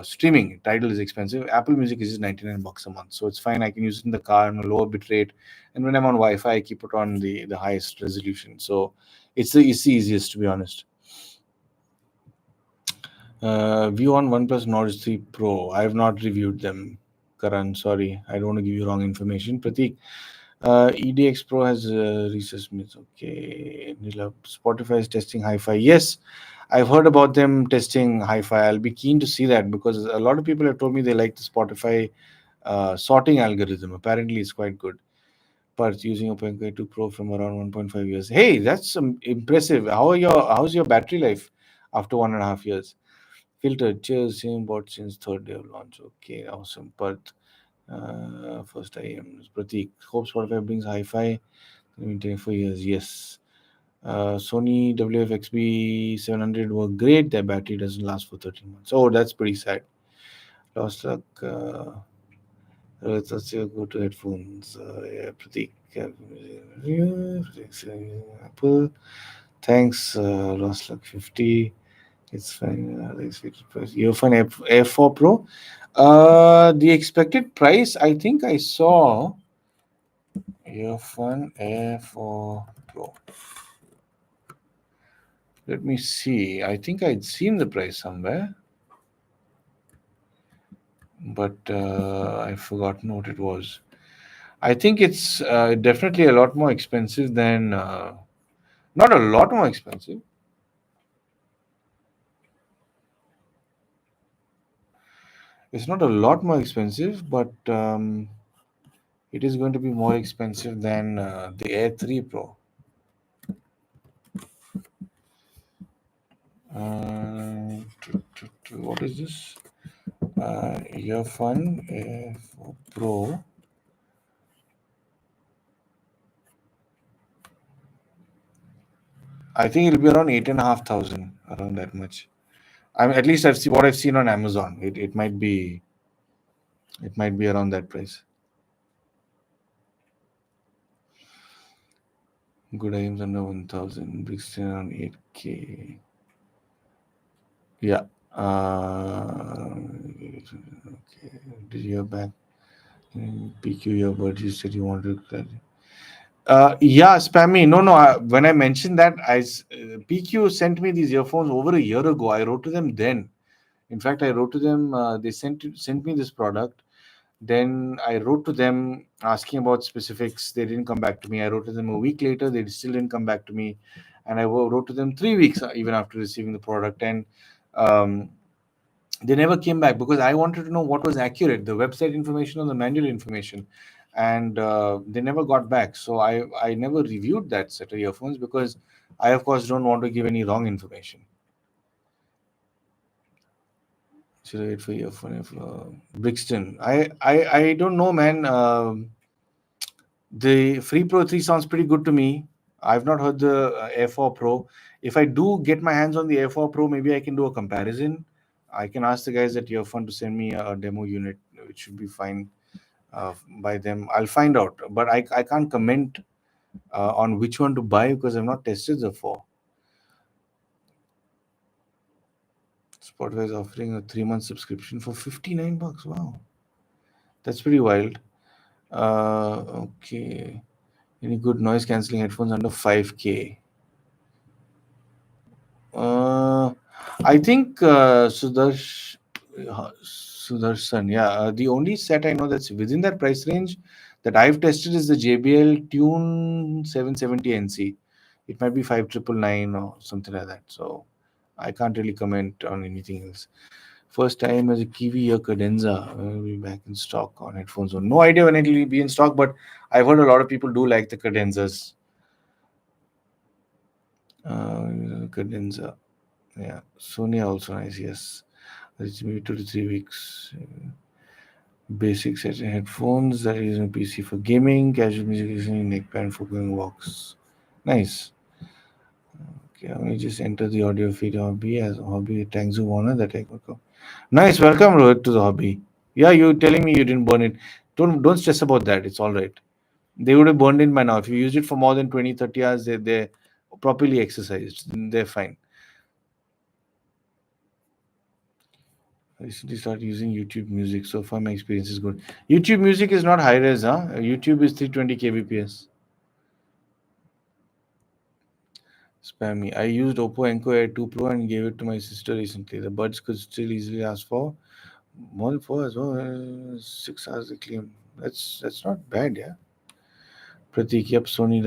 Streaming, Tidal is expensive. Apple Music is just $99 a month, so it's fine. I can use it in the car on a lower bit rate, and when I'm on Wi-Fi, I keep it on the highest resolution. So it's the easiest, to be honest. View on OnePlus Nord 3 Pro. I have not reviewed them, Karan. Sorry, I don't want to give you wrong information. Pratik, EDX Pro has recess myths. Okay, Nila, Spotify is testing hi-fi. Yes, I've heard about them testing hi-fi. I'll be keen to see that because a lot of people have told me they like the Spotify sorting algorithm. Apparently, it's quite good. But using OpenKai 2 Pro from around 1.5 years. Hey, that's impressive. How's your battery life after 1.5 years? Filtered. Cheers. Same bot since third day of launch. Okay, awesome. But first IEM. Pratik. Hope Spotify brings hi-fi. Maintain for years. Yes. Sony WF-XB 700 were great. Their battery doesn't last for 13 months. Oh, that's pretty sad. Lost luck. Let's go to headphones. Yeah, Pratik. Apple. Thanks. Lost luck 50. It's fine. Earphone Air 4 Pro. The expected price, I think I saw Earphone Air 4 Pro. Let me see. I think I'd seen the price somewhere, but I've forgotten what it was. I think it's definitely a lot more expensive than. Not a lot more expensive. It's not a lot more expensive, but it is going to be more expensive than the Air 3 Pro. What is this? Earphone Air 4 Pro. I think it'll be around 8,500, around that much. I mean, at least I've seen what I've seen on Amazon. It might be around that price. Good items under 1,000. Brixton around 8K. Yeah. Okay. Did you hear back? PQ earbuds. You said you wanted to. Yeah, spammy. No, no. When I mentioned that, PQ sent me these earphones over a year ago. I wrote to them then. In fact, I wrote to them. They sent me this product. Then I wrote to them asking about specifics. They didn't come back to me. I wrote to them a week later. They still didn't come back to me. And I wrote to them 3 weeks even after receiving the product. And um, they never came back because I wanted to know what was accurate, the website information or the manual information, and they never got back. So I never reviewed that set of earphones because I of course don't want to give any wrong information. Should I wait for earphone? Brixton. I don't know, man. The Free Pro 3 sounds pretty good to me. I've not heard the Air 4 Pro. If I do get my hands on the Air 4 Pro, maybe I can do a comparison. I can ask the guys at Earphone to send me a demo unit, which should be fine. by them. I'll find out, but I can't comment on which one to buy because I've not tested the four. Spotify is offering a 3 month subscription for $59. Wow, that's pretty wild. Okay. Any good noise cancelling headphones under 5K? Uh, I think Sudarshan. Yeah, the only set I know that's within that price range that I've tested is the JBL Tune 770 NC. It might be 5999 or something like that. So I can't really comment on anything else. First time as a Kiwi ear cadenza will be back in stock on headphones. So no idea when it will be in stock, but I've heard a lot of people do like the cadenzas. Cadenza. Yeah, Sony also nice. Yes, it's maybe 2 to 3 weeks. Basic set of headphones that is on PC for gaming, casual music listening, neckband for going walks. Nice. Okay, let me just enter the audio feed hobby as a hobby Tangzu Warner that I could go. Nice, welcome Rohit to the hobby. Yeah, you telling me you didn't burn it. Don't stress about that. It's all right. They would have burned it by now. If you used it for more than 20, 30 hours, they're properly exercised. They're fine. I recently started using YouTube Music. So far, my experience is good. YouTube Music is not high res, huh? YouTube is 320 kbps. Spam me. I used Oppo Enco Air 2 Pro and gave it to my sister recently. The buds could still easily ask for more than 4 as well. 6 hours they claim. That's not bad, yeah. Pratik, yep, Sony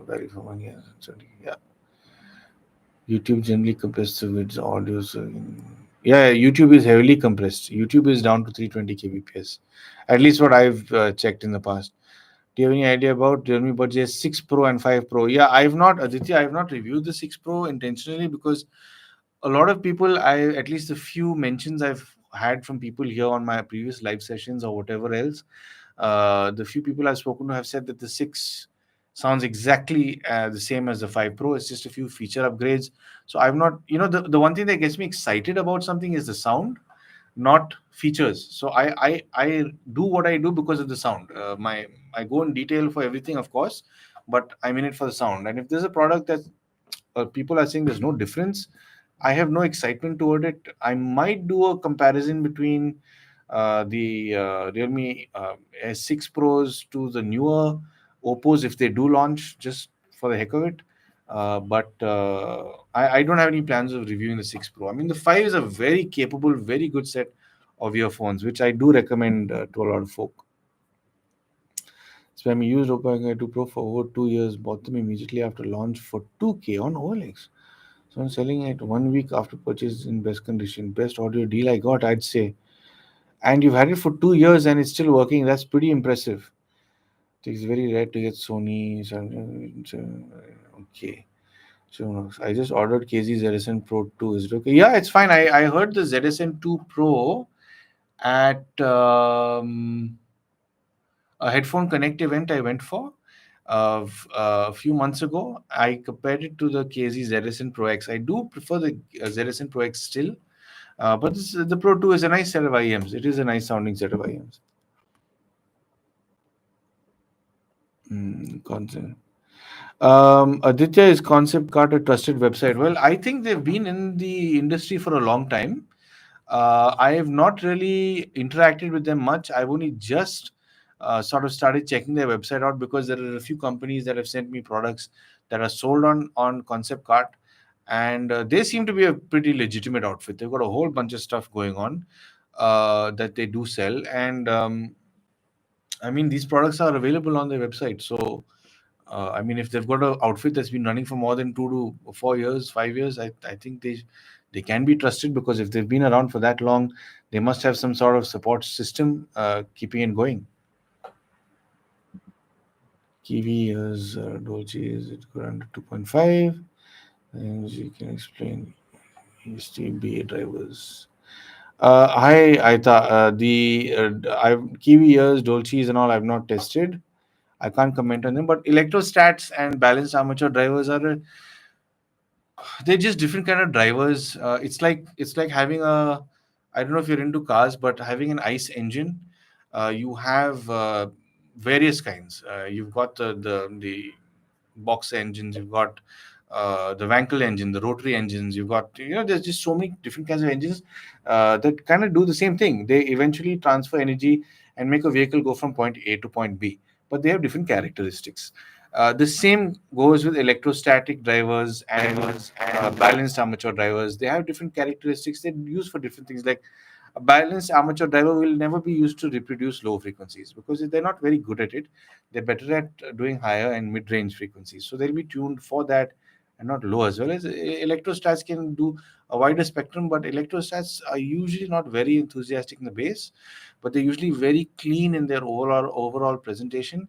value for 1 year. Yeah. YouTube generally compressed with audio. So yeah, YouTube is heavily compressed. YouTube is down to 320 kbps. At least what I've checked in the past. Do you have any idea about Realme Budget 6 Pro and 5 Pro? Yeah, I've not, Aditya, I've not reviewed the 6 Pro intentionally because a lot of people, at least a few mentions I've had from people here on my previous live sessions or whatever else, the few people I've spoken to have said that the 6 sounds exactly the same as the 5 Pro. It's just a few feature upgrades. So I've not, the one thing that gets me excited about something is the sound, not features. So I do what I do because of the sound. I go in detail for everything, of course, but I'm in it for the sound. And if there's a product that people are saying there's no difference, I have no excitement toward it. I might do a comparison between the Realme S6 Pros to the newer Oppos if they do launch, just for the heck of it. But I don't have any plans of reviewing the 6 Pro. I mean, the 5 is a very capable, very good set of earphones, which I do recommend to a lot of folk. So I used Oppo Enco 2 Pro for over 2 years, bought them immediately after launch for 2K on OLX. So I'm selling it 1 week after purchase in best condition. Best audio deal I got, I'd say. And you've had it for 2 years and it's still working. That's pretty impressive. It's very rare to get Sony. Okay. So I just ordered KZ ZSN Pro 2. Is it okay? Yeah, it's fine. I heard the ZSN 2 Pro at a headphone connect event I went for a few months ago. I compared it to the KZ ZSN Pro X. I do prefer the ZSN Pro X still, but the Pro 2 is a nice set of IEMs. It is a nice sounding set of IEMs. Concept. Aditya, is Concept Cart a trusted website? Well, I think they've been in the industry for a long time. I have not really interacted with them much. I've only just sort of started checking their website out because there are a few companies that have sent me products that are sold on Concept Cart, and they seem to be a pretty legitimate outfit. They've got a whole bunch of stuff going on that they do sell, and I mean, these products are available on their website. So I mean, if they've got an outfit that's been running for more than 2 to 4 years, 5 years, I think they can be trusted, because if they've been around for that long, they must have some sort of support system keeping it going. Kiwi is Dolce, is it good under 2.5? And you can explain STB drivers. Hi, Aita. I've Kiwi ears, Dolces, and all. I've not tested. I can't comment on them. But electrostats and balanced armature drivers are they're just different kind of drivers. It's like having a, I don't know if you're into cars, but having an ICE engine You have various kinds. You've got the boxer engines, you've got the Wankel engine, the rotary engines, you've got, there's just so many different kinds of engines that kind of do the same thing. They eventually transfer energy and make a vehicle go from point A to point B, but they have different characteristics. The same goes with electrostatic drivers and balanced armature drivers. They have different characteristics they use for different things. Like a balanced amateur driver will never be used to reproduce low frequencies because they're not very good at it. They're better at doing higher and mid-range frequencies. So they'll be tuned for that and not low as well. As electrostats can do a wider spectrum, but electrostats are usually not very enthusiastic in the bass, but they're usually very clean in their overall presentation.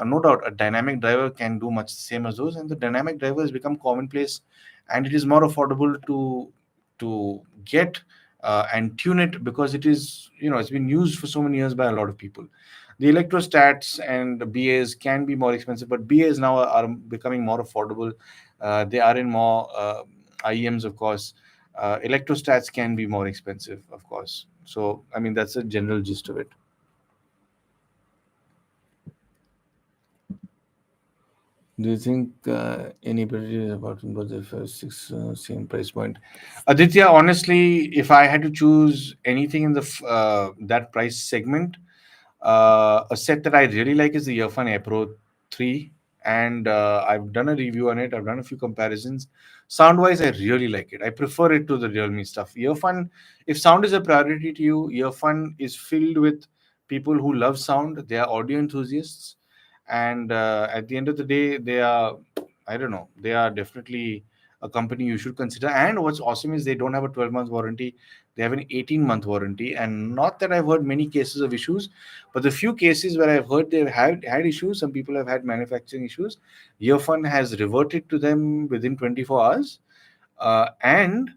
No doubt, a dynamic driver can do much the same as those, and the dynamic driver has become commonplace, and it is more affordable to get and tune it because it is, it's been used for so many years by a lot of people. The electrostats and the BAs can be more expensive, but BAs now are becoming more affordable. They are in more IEMs, of course. Electrostats can be more expensive, of course. So, I mean, that's a general gist of it. Do you think anybody is about both the first six same price point? Aditya, honestly, if I had to choose anything in that price segment, a set that I really like is the Earphone Air Pro 3, and I've done a review on it. I've done a few comparisons. Sound wise, I really like it. I prefer it to the Realme stuff. Earphone, if sound is a priority to you, Earphone is filled with people who love sound. They are audio enthusiasts, and at the end of the day, they are, I don't know, they are definitely a company you should consider. And what's awesome is they don't have a 12-month warranty, they have an 18-month warranty. And not that I've heard many cases of issues, but the few cases where I've heard they've had issues, some people have had manufacturing issues, Earphone has reverted to them within 24 hours, and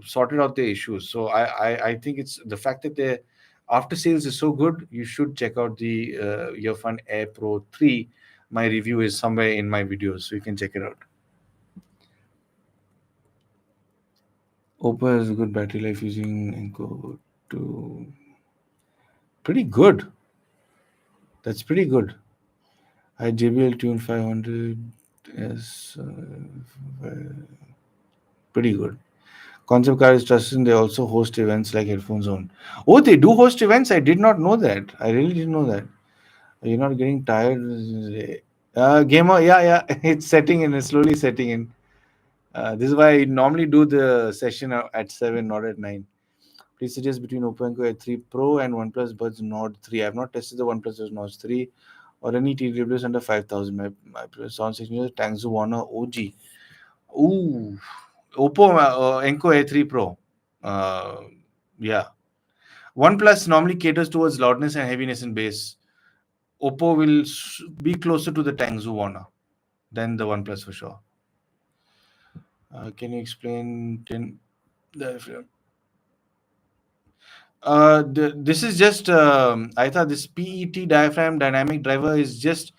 sorted out the issues. So I think it's the fact that their after sales is so good. You should check out the Earphone Air Pro 3. My review is somewhere in my videos, so you can check it out. Oppo has a good battery life using Enco to pretty good. That's pretty good. I JBL Tune 500 is pretty good. Concept car is trusted, and they also host events like Headphone Zone. Oh, they do host events? I did not know that. I really didn't know that. You're not getting tired? Gamer, yeah, yeah. It's setting in, it's slowly setting in. This is why I normally do the session at 7, not at 9. Please suggest between OpenCo A3 Pro and OnePlus Buds Nord 3. I have not tested the OnePlus Buds Nord 3 or any TWS under 5,000. My sound system is Tangu Warner OG. Ooh, Oppo Enco A3 Pro. Uh, yeah. OnePlus normally caters towards loudness and heaviness in bass. Oppo will be closer to the Tangu Warner than the OnePlus for sure. Can you explain the this is just I thought this PET diaphragm dynamic driver is just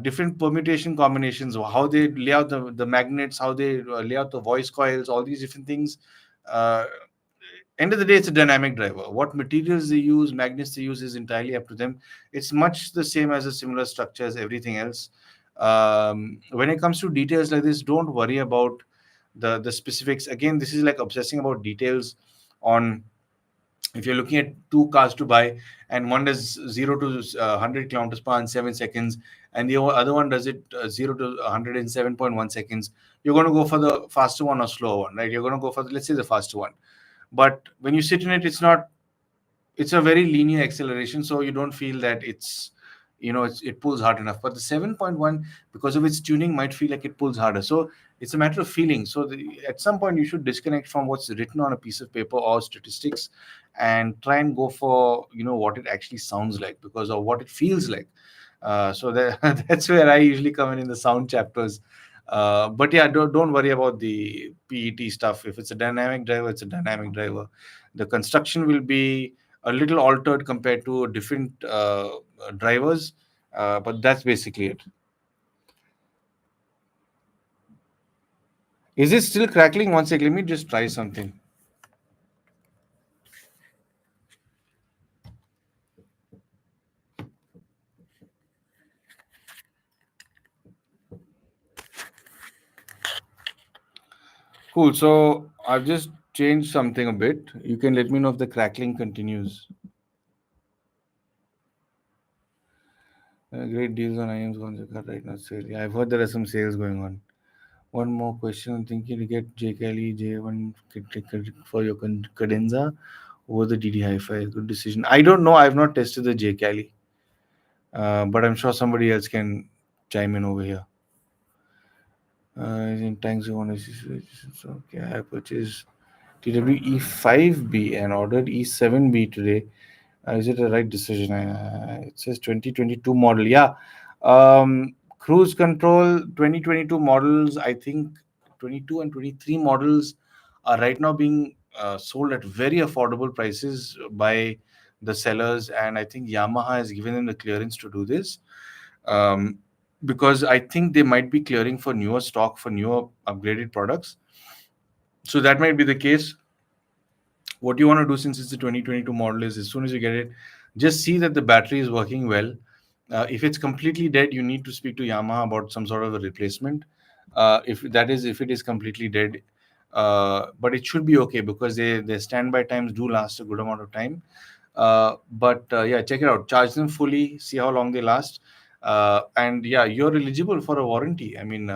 different permutation combinations, how they lay out the magnets, how they lay out the voice coils, all these different things. uh, End of the day, it's a dynamic driver. What materials they use, magnets they use, is entirely up to them. It's much the same as a similar structure as everything else. When it comes to details like this, don't worry about the specifics. Again, this is like obsessing about details on, if you're looking at two cars to buy, and one does 0 to 100 kilometers per hour in 7 seconds, and the other one does it 0 to 107.1 seconds, you're going to go for the faster one or slower one, right? You're going to go for, let's say, the faster one. But when you sit in it, it's a very linear acceleration, so you don't feel that it pulls hard enough. But the 7.1, because of its tuning, might feel like it pulls harder. So it's a matter of feeling. So at some point you should disconnect from what's written on a piece of paper or statistics, and try and go for what it actually sounds like, because of what it feels like. So that's where I usually come in the sound chapters. But yeah, don't worry about the PET stuff. If it's a dynamic driver, it's a dynamic driver. The construction will be a little altered compared to different drivers, but that's basically it. Is it still crackling? One second, let me just try something. Cool. So I've just changed something a bit. You can let me know if the crackling continues. Great deals on IEM's car right now. Sale. Yeah, I've heard there are some sales going on. One more question. I'm thinking to get J Cali J1 for your cadenza over the DD Hi-Fi. Good decision. I don't know. I've not tested the J Cali, but I'm sure somebody else can chime in over here. In tanks, you want to okay. I purchased TWE5B and ordered E7B today. Is it a right decision? It says 2022 model. Yeah. Cruise control 2022 models. I think 22 and 23 models are right now being sold at very affordable prices by the sellers. And I think Yamaha has given them the clearance to do this. Um, because I think they might be clearing for newer stock for newer upgraded products. So that might be the case. What you want to do, since it's the 2022 model, is as soon as you get it, just see that the battery is working well. If it's completely dead, you need to speak to Yamaha about some sort of a replacement. If it is completely dead, but it should be okay because their standby times do last a good amount of time. But yeah, check it out. Charge them fully, see how long they last, and yeah, you're eligible for a warranty. I mean,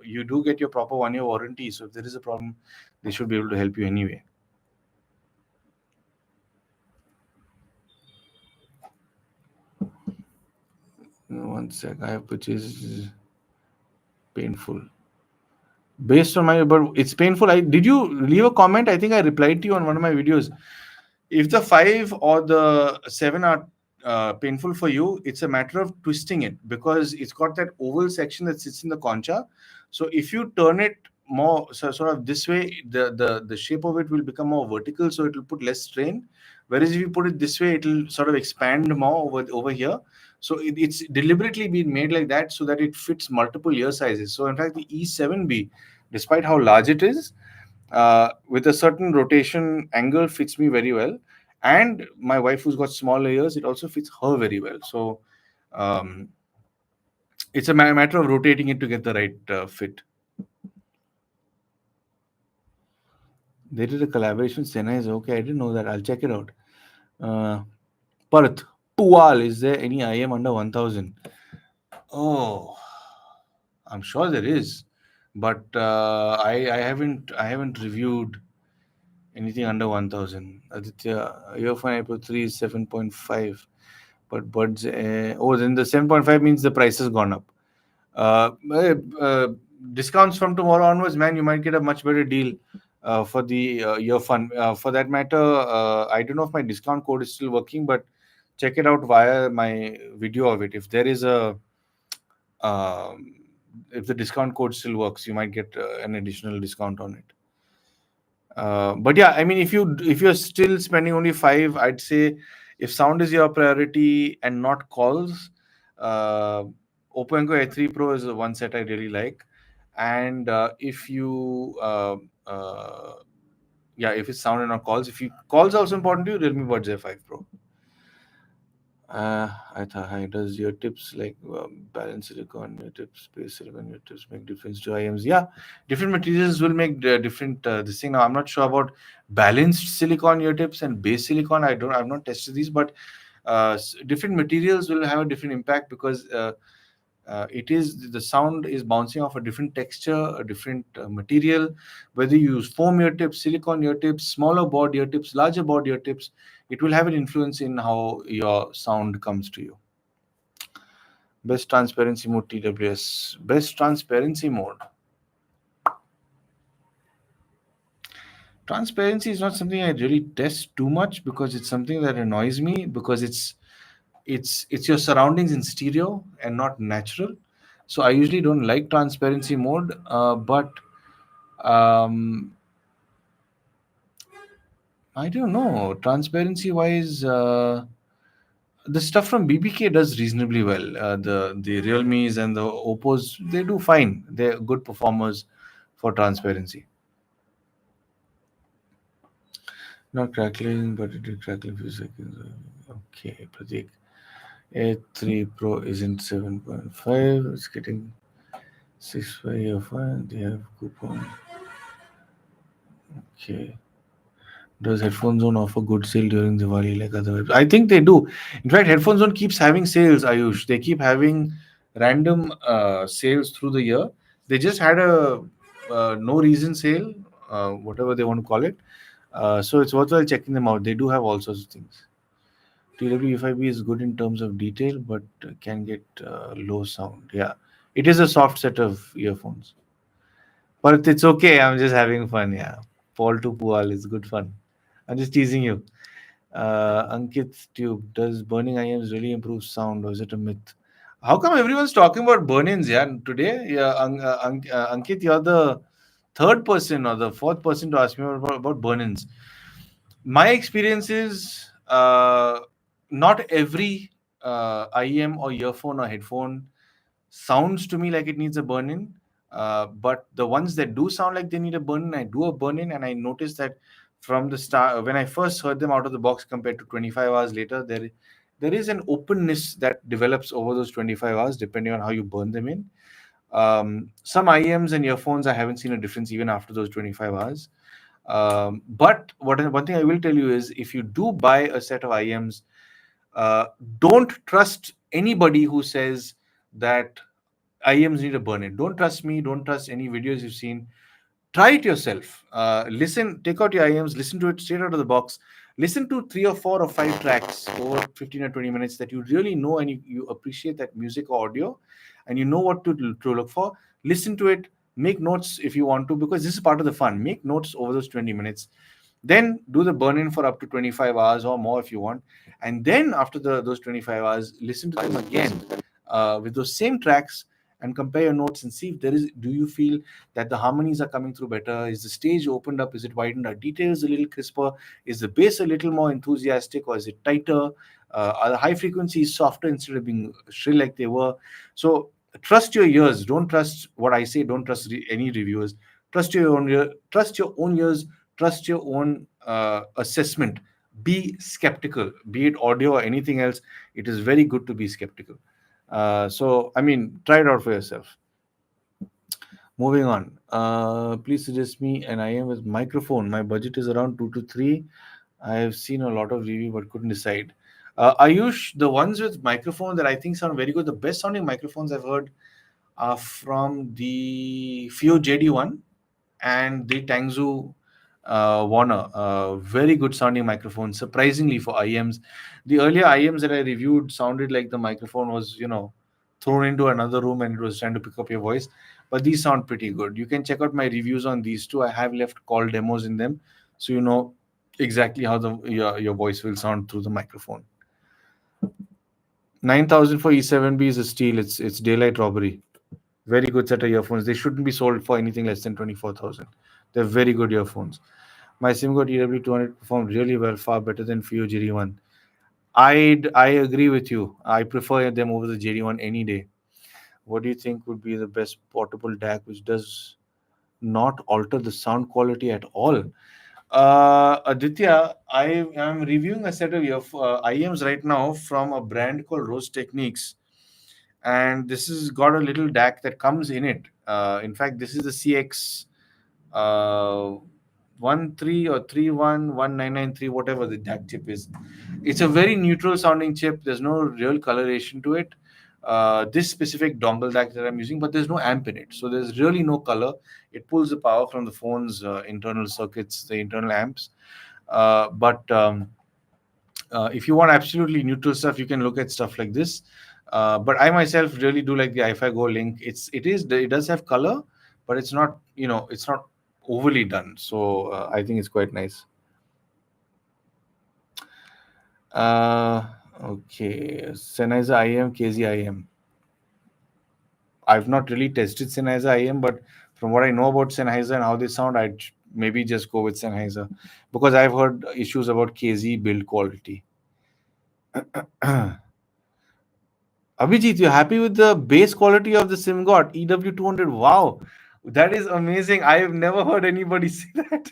you do get your proper 1 year warranty. So if there is a problem, they should be able to help you anyway. One sec. I have purchased painful. Based on my, but it's painful. I did you leave a comment? I think I replied to you on one of my videos. If the 5 or the 7 are painful for you, it's a matter of twisting it because it's got that oval section that sits in the concha. So if you turn it more sort of this way, the shape of it will become more vertical, so it will put less strain. Whereas if you put it this way, it will sort of expand more over here. So it's deliberately been made like that so that it fits multiple ear sizes. So in fact, the E7B, despite how large it is, with a certain rotation angle, fits me very well. And my wife, who's got small ears, it also fits her very well. So um, it's a matter of rotating it to get the right fit. They did a collaboration. Sena is okay. I didn't know that. I'll check it out. Uh, Perth, Pual. Is there any IM under 1000? Oh, I'm sure there is, but I haven't reviewed anything under 1000. Aditya, earphone Apple 3 is 7.5, but buds. Then the 7.5 means the price has gone up. Uh, uh, uh, Discounts from tomorrow onwards, man, you might get a much better deal for the earphone. For that matter, I don't know if my discount code is still working, but check it out via my video of it. Um, if the discount code still works, you might get an additional discount on it. But yeah, I mean, if you're still spending only 5, I'd say if sound is your priority and not calls, uh, OpenCo A3 Pro is the one set I really like. And if you yeah, if it's sound and not calls, if you calls are also important to you, Realme Buds A5 Pro. I thought, hi, does your tips like balance silicon, your tips, space silicon, your tips make difference to IMs? Yeah, different materials will make different this thing. Now, I'm not sure about balanced silicon ear tips and base silicon. I've not tested these, but different materials will have a different impact because it is the sound is bouncing off a different texture, a different material. Whether you use foam ear tips, silicon ear tips, smaller board ear tips, larger board ear tips, it will have an influence in how your sound comes to you. Best transparency mode TWS. Best transparency mode. Transparency is not something I really test too much because it's something that annoys me because it's your surroundings in stereo and not natural. So I usually don't like transparency mode, but um, I don't know. Transparency wise, the stuff from BBK does reasonably well. The Realmes and the Oppos, they do fine. They're good performers for transparency. Not crackling, but it did crackle a few seconds. Okay, Pratik. A3 Pro isn't 7.5. It's getting 6.5. They have coupon. Okay. Does Headphone Zone offer good sale during Diwali like other websites? I think they do. In fact, Headphone Zone keeps having sales, Ayush. They keep having random sales through the year. They just had a no reason sale, whatever they want to call it. So it's worthwhile checking them out. They do have all sorts of things. TW-E5B is good in terms of detail, but can get low sound. Yeah, it is a soft set of earphones, but it's okay. I'm just having fun. Yeah, Paul to Pual is good fun. I'm just teasing you. Ankit Tube, does burning IMs really improve sound, or is it a myth? How come everyone's talking about burn-ins? Yeah, today, yeah, Ankit, you're the third person or the fourth person to ask me about burn-ins. My experience is not every IEM or earphone or headphone sounds to me like it needs a burn in. But the ones that do sound like they need a burn in, I do a burn in, and I noticed that from the start, when I first heard them out of the box compared to 25 hours later, there is an openness that develops over those 25 hours depending on how you burn them in. Some IEMs and earphones, I haven't seen a difference even after those 25 hours. But one thing I will tell you is if you do buy a set of IEMs, uh, don't trust anybody who says that IEMs need a burn in. Don't trust me. Don't trust any videos you've seen. Try it yourself. Listen, take out your IEMs, listen to it straight out of the box. Listen to 3 or 4 or 5 tracks over 15 or 20 minutes that you really know and you appreciate that music or audio and you know what to look for. Listen to it, make notes if you want to, because this is part of the fun. Make notes over those 20 minutes. Then do the burn in for up to 25 hours or more if you want. And then after those 25 hours, listen to them again with those same tracks and compare your notes and see if there is, do you feel that the harmonies are coming through better? Is the stage opened up? Is it widened? Are details a little crisper? Is the bass a little more enthusiastic or is it tighter? Are the high frequencies softer instead of being shrill like they were? So trust your ears. Don't trust what I say. Don't trust any reviewers. Trust your own ear. Trust your own ears. Trust your own assessment. Be skeptical, be it audio or anything else. It is very good to be skeptical. So, I mean, try it out for yourself. Moving on. Please suggest me an IM with microphone. My budget is around 2 to 3. I have seen a lot of review but couldn't decide. Ayush, the ones with microphone that I think sound very good, the best sounding microphones I've heard are from the Fio JD1 and the Tangzu Warner. Very good sounding microphone, surprisingly for IEMs. The earlier IEMs that I reviewed sounded like the microphone was, thrown into another room and it was trying to pick up your voice. But these sound pretty good. You can check out my reviews on these two. I have left call demos in them, so you know exactly how your voice will sound through the microphone. 9,000 for E7B is a steal. It's daylight robbery. Very good set of earphones. They shouldn't be sold for anything less than 24,000. They're very good earphones. My SIMGO TW200 performed really well, far better than Fio JD1. I agree with you. I prefer them over the JD1 any day. What do you think would be the best portable DAC which does not alter the sound quality at all? Aditya, I am reviewing a set of IEMs right now from a brand called Rose Techniques, and this has got a little DAC that comes in it. In fact, this is the CX uh, 13 or 311993, whatever the DAC chip is. It's a very neutral sounding chip. There's no real coloration to it. This specific dongle DAC that I'm using, but there's no amp in it, so there's really no color. It pulls the power from the phone's internal circuits, the internal amps. But if you want absolutely neutral stuff, you can look at stuff like this. But I myself really do like the iFi Go Link. It does have color, but it's not overly done. So I think it's quite nice. Uh, okay, Sennheiser IM, KZ IM. I've not really tested Sennheiser IM, but from what I know about Sennheiser and how they sound, I'd maybe just go with Sennheiser because I've heard issues about KZ build quality. Abhijit, you happy with the base quality of the SimGot EW200? Wow, that is amazing. I have never heard anybody say that.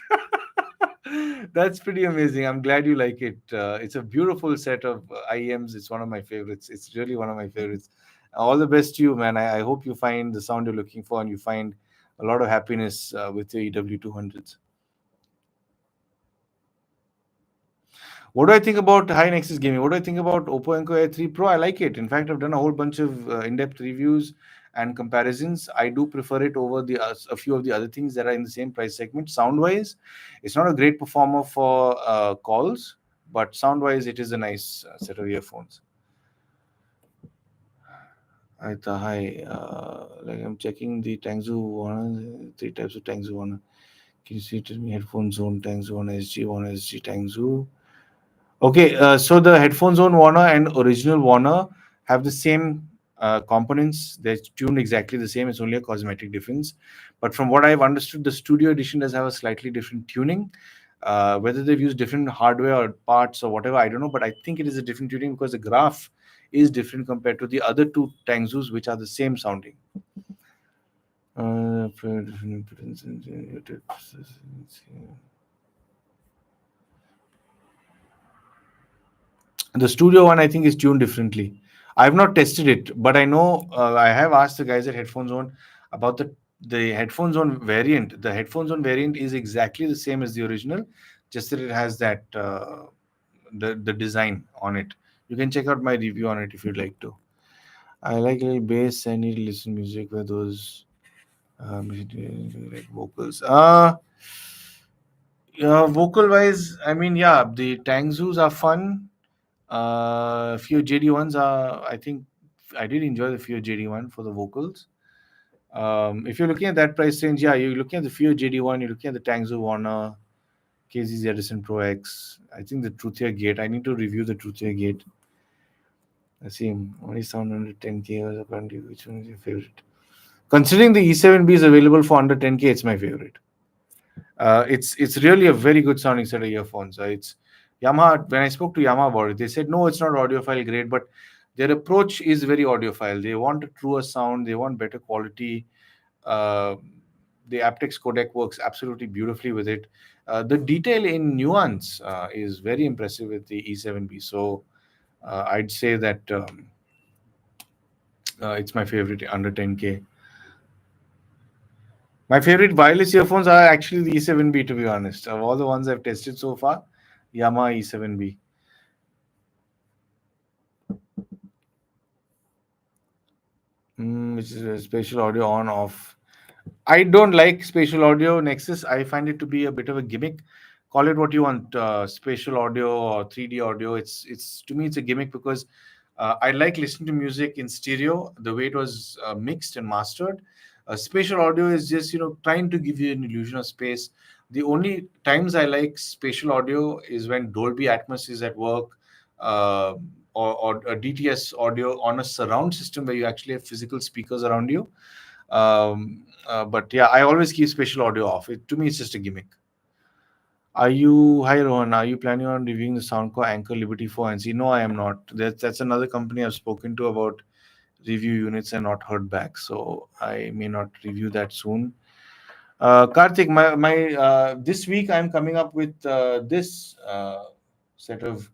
That's pretty amazing. I'm glad you like it. It's a beautiful set of IEMs. It's one of my favorites. It's really one of my favorites. All the best to you, man. I hope you find the sound you're looking for and you find a lot of happiness with your EW200s. What do I think about high Nexus gaming? What do I think about Oppo Enco A3 Pro? I like it. In fact, I've done a whole bunch of in-depth reviews and comparisons. I do prefer it over the a few of the other things that are in the same price segment. Sound-wise, it's not a great performer for calls, but sound-wise, it is a nice set of earphones. Hi, like I'm checking the Tangzu one, three types of Tangzu one. Can you see it in me? Headphone zone, Tangzu one SG, Tangzu. Okay, so the Headphone Zone Warner and original Warner have the same components. They're tuned exactly the same. It's only a cosmetic difference. But from what I've understood, the Studio Edition does have a slightly different tuning. Whether they've used different hardware or parts or whatever, I don't know. But I think it is a different tuning because the graph is different compared to the other two Tangzus, which are the same sounding. The studio one, I think, is tuned differently. I've not tested it, but I know I have asked the guys at Headphone Zone about the Headphone Zone variant. The Headphone Zone variant is exactly the same as the original, just that it has that the design on it. You can check out my review on it if you'd like to. I like a little bass. I need to listen to music where those like vocals. Yeah, vocal wise, I mean, yeah, the Tangzus are fun. Few JD ones are, I think, I did enjoy the few JD one for the vocals. If you're looking at that price range, yeah, you're looking at the few JD one, you're looking at the Tangzu Warner, KZ's Edison Pro X. I think the Truthier Gate. I need to review the Truthier Gate. I see. Only sound under 10K. Apparently, which one is your favorite? Considering the E7B is available for under 10K, it's my favorite. It's really a very good sounding set of earphones. It's Yamaha. When I spoke to Yamaha about it, they said no, it's not audiophile grade, but their approach is very audiophile. They want a truer sound. They want better quality. Uh, the aptX codec works absolutely beautifully with it. The detail in nuance is very impressive with the E7B. So I'd say that it's my favorite under 10K. My favorite wireless earphones are actually the E7B, to be honest. Of all the ones I've tested so far, Yamaha E7B. Which is a spatial audio on off. I don't like spatial audio Nexus. I find it to be a bit of a gimmick. Call it what you want, spatial audio or 3D audio. It's to me it's a gimmick because I like listening to music in stereo the way it was mixed and mastered. Spatial audio is just trying to give you an illusion of space. The only times I like spatial audio is when Dolby Atmos is at work, uh, or a DTS audio on a surround system where you actually have physical speakers around you. But yeah, I always keep spatial audio off. To me, it's just a gimmick. Hi Rohan, are you planning on reviewing the Soundcore Anchor Liberty 4 NC? No, I am not. That's another company I've spoken to about review units and not heard back. So I may not review that soon. Karthik, my this week I'm coming up with this set of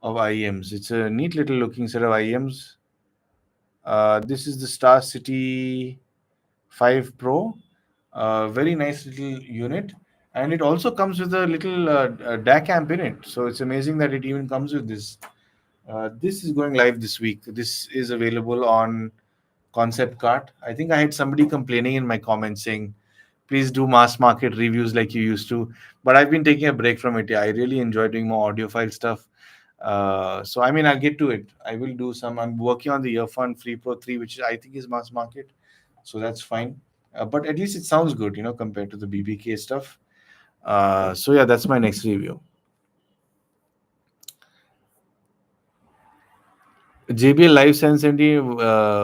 IEMs. It's a neat little looking set of IEMs. This is the Star City 5 Pro. Very nice little unit. And it also comes with a little DAC amp in it. So it's amazing that it even comes with this. This is going live this week. This is available on Concept Cart. I think I had somebody complaining in my comments saying, please do mass market reviews like you used to. But I've been taking a break from it. Yeah, I really enjoy doing more audiophile stuff. So I mean, I'll get to it. I will do some. I'm working on the Earphone Free Pro 3, which I think is mass market. So that's fine. But at least it sounds good, compared to the BBK stuff. So yeah, that's my next review. JBL Live 770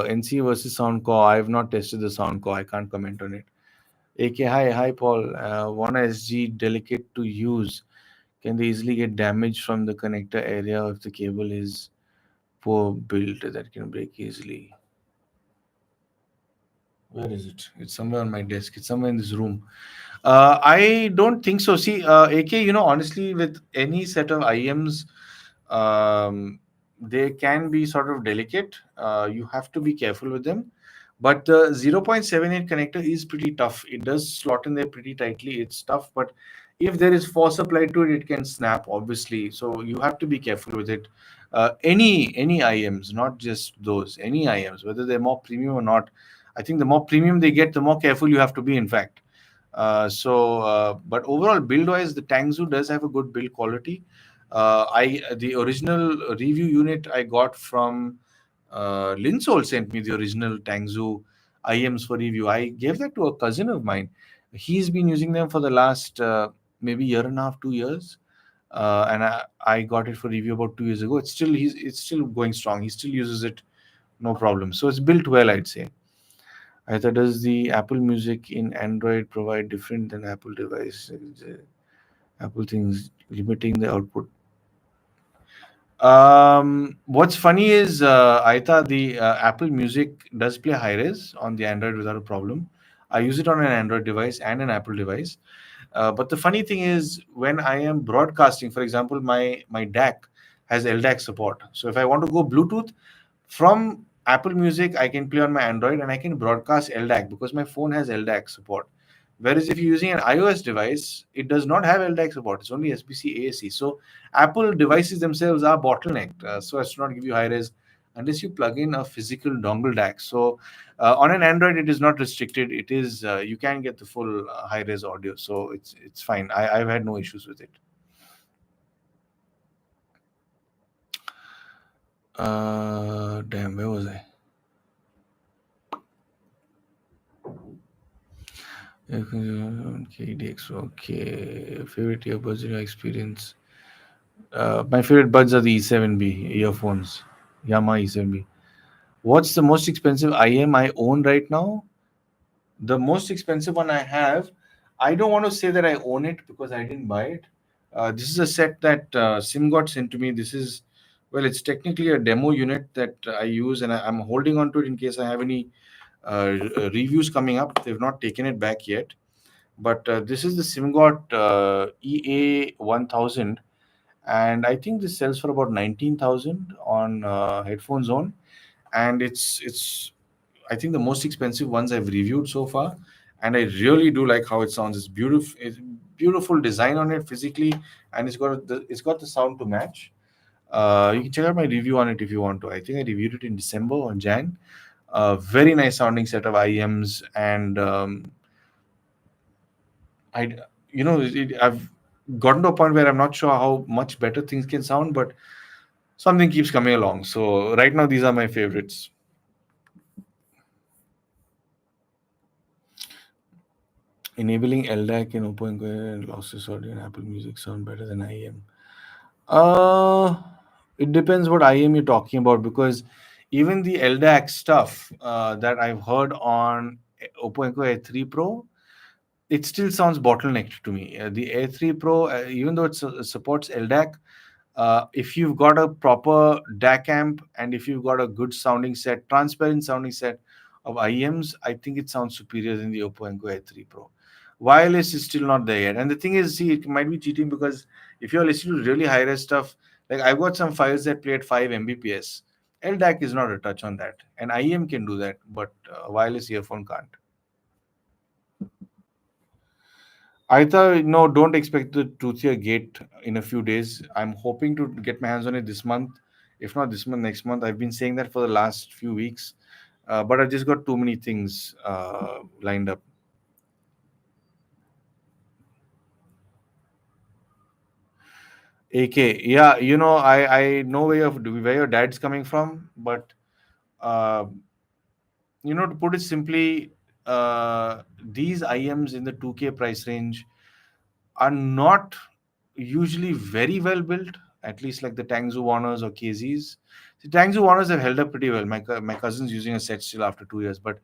NC versus Soundcore. I have not tested the Soundcore. I can't comment on it. AK, hi Paul. One SG delicate to use. Can they easily get damage from the connector area if the cable is poor built that can break easily? Where is it? It's somewhere on my desk. It's somewhere in this room. I don't think so. See, AK, honestly, with any set of IEMs, they can be sort of delicate. You have to be careful with them. But the 0.78 connector is pretty tough. It does slot in there pretty tightly. It's tough, but if there is force applied to it, it can snap, obviously. So you have to be careful with it. Any IEMs, not just those, any IEMs, whether they're more premium or not. I think the more premium they get, the more careful you have to be, in fact. But overall, build wise, the Tangzu does have a good build quality. I The original review unit I got from Linsol sent me the original Tangzu IEMs for review. I gave that to a cousin of mine. He's been using them for the last maybe year and a half, 2 years, and I got it for review about 2 years ago. It's still going strong. He still uses it, no problem. So it's built well, I'd say. I thought, does the Apple Music in Android provide different than Apple device? Apple things limiting the output. What's funny is, I thought the Apple Music does play high res on the Android without a problem. I use it on an Android device and an Apple device. But the funny thing is, when I am broadcasting, for example, my DAC has LDAC support. So if I want to go Bluetooth from Apple Music, I can play on my Android and I can broadcast LDAC because my phone has LDAC support. Whereas if you're using an iOS device, it does not have LDAC support. It's only SBC AAC. So Apple devices themselves are bottlenecked, so as to not give you high res unless you plug in a physical dongle DAC. So on an Android, it is not restricted. It is you can get the full high res audio, so it's fine. I've had no issues with it. Damn, where was I? KDX. Okay, favorite earbuds in your experience. My favorite buds are the E7B earphones, Yamaha E7B. What's the most expensive IM I own right now? The most expensive one I have, I don't want to say that I own it because I didn't buy it. This is a set that Sim got sent to me. This is, well, it's technically a demo unit that I use, and I'm holding on to it in case I have any reviews coming up. They've not taken it back yet. But this is the SimGot EA1000, and I think this sells for about 19,000 on Headphone Zone, and it's I think the most expensive ones I've reviewed so far, and I really do like how it sounds. It's beautiful design on it physically, and it's got the sound to match. You can check out my review on it if you want to. I think I reviewed it in December or Jan. Very nice sounding set of IEMs, and I I've gotten to a point where I'm not sure how much better things can sound, but something keeps coming along. So right now, these are my favorites. Enabling LDAC in Oppo and lossless audio and Apple Music sound better than IEM. Uh, it depends what IEM you're talking about, because even the LDAC stuff that I've heard on Oppo Enco A3 Pro, it still sounds bottlenecked to me. The A3 Pro, even though it supports LDAC, if you've got a proper DAC amp and if you've got a good sounding set, transparent sounding set of IEMs, I think it sounds superior than the Oppo Enco A3 Pro. Wireless is still not there yet. And the thing is, see, it might be cheating because if you're listening to really high res stuff, like I've got some files that play at 5 Mbps. LDAC is not a touch on that. And IEM can do that, but wireless earphone can't. I thought, no, don't expect the toothier gate in a few days. I'm hoping to get my hands on it this month. If not this month, next month. I've been saying that for the last few weeks, but I just got too many things lined up. AK, yeah, I know where your dad's coming from, but uh, to put it simply, these IMs in the 2K price range are not usually very well built, at least like the Tangzu Warners or KZs. The Tangzu Warners have held up pretty well. My cousin's using a set still after 2 years, but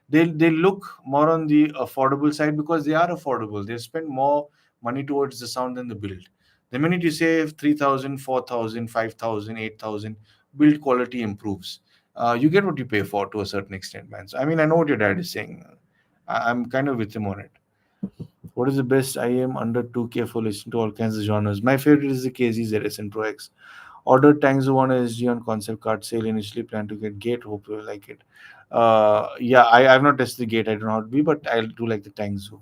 they look more on the affordable side because they are affordable. They spend more money towards the sound than the build. The minute you save 3,000, 4,000, 5,000, 8,000, build quality improves. You get what you pay for to a certain extent, man. So, I mean, I know what your dad is saying. I'm kind of with him on it. What is the best IM under 2K for listening to all kinds of genres? My favorite is the KZ and Pro X. Ordered Tangzu One SG on concept card sale. Initially planned to get Gate. Hope you like it. Yeah, I've not tested the Gate. I don't know how to be, but I do like the Tangzu.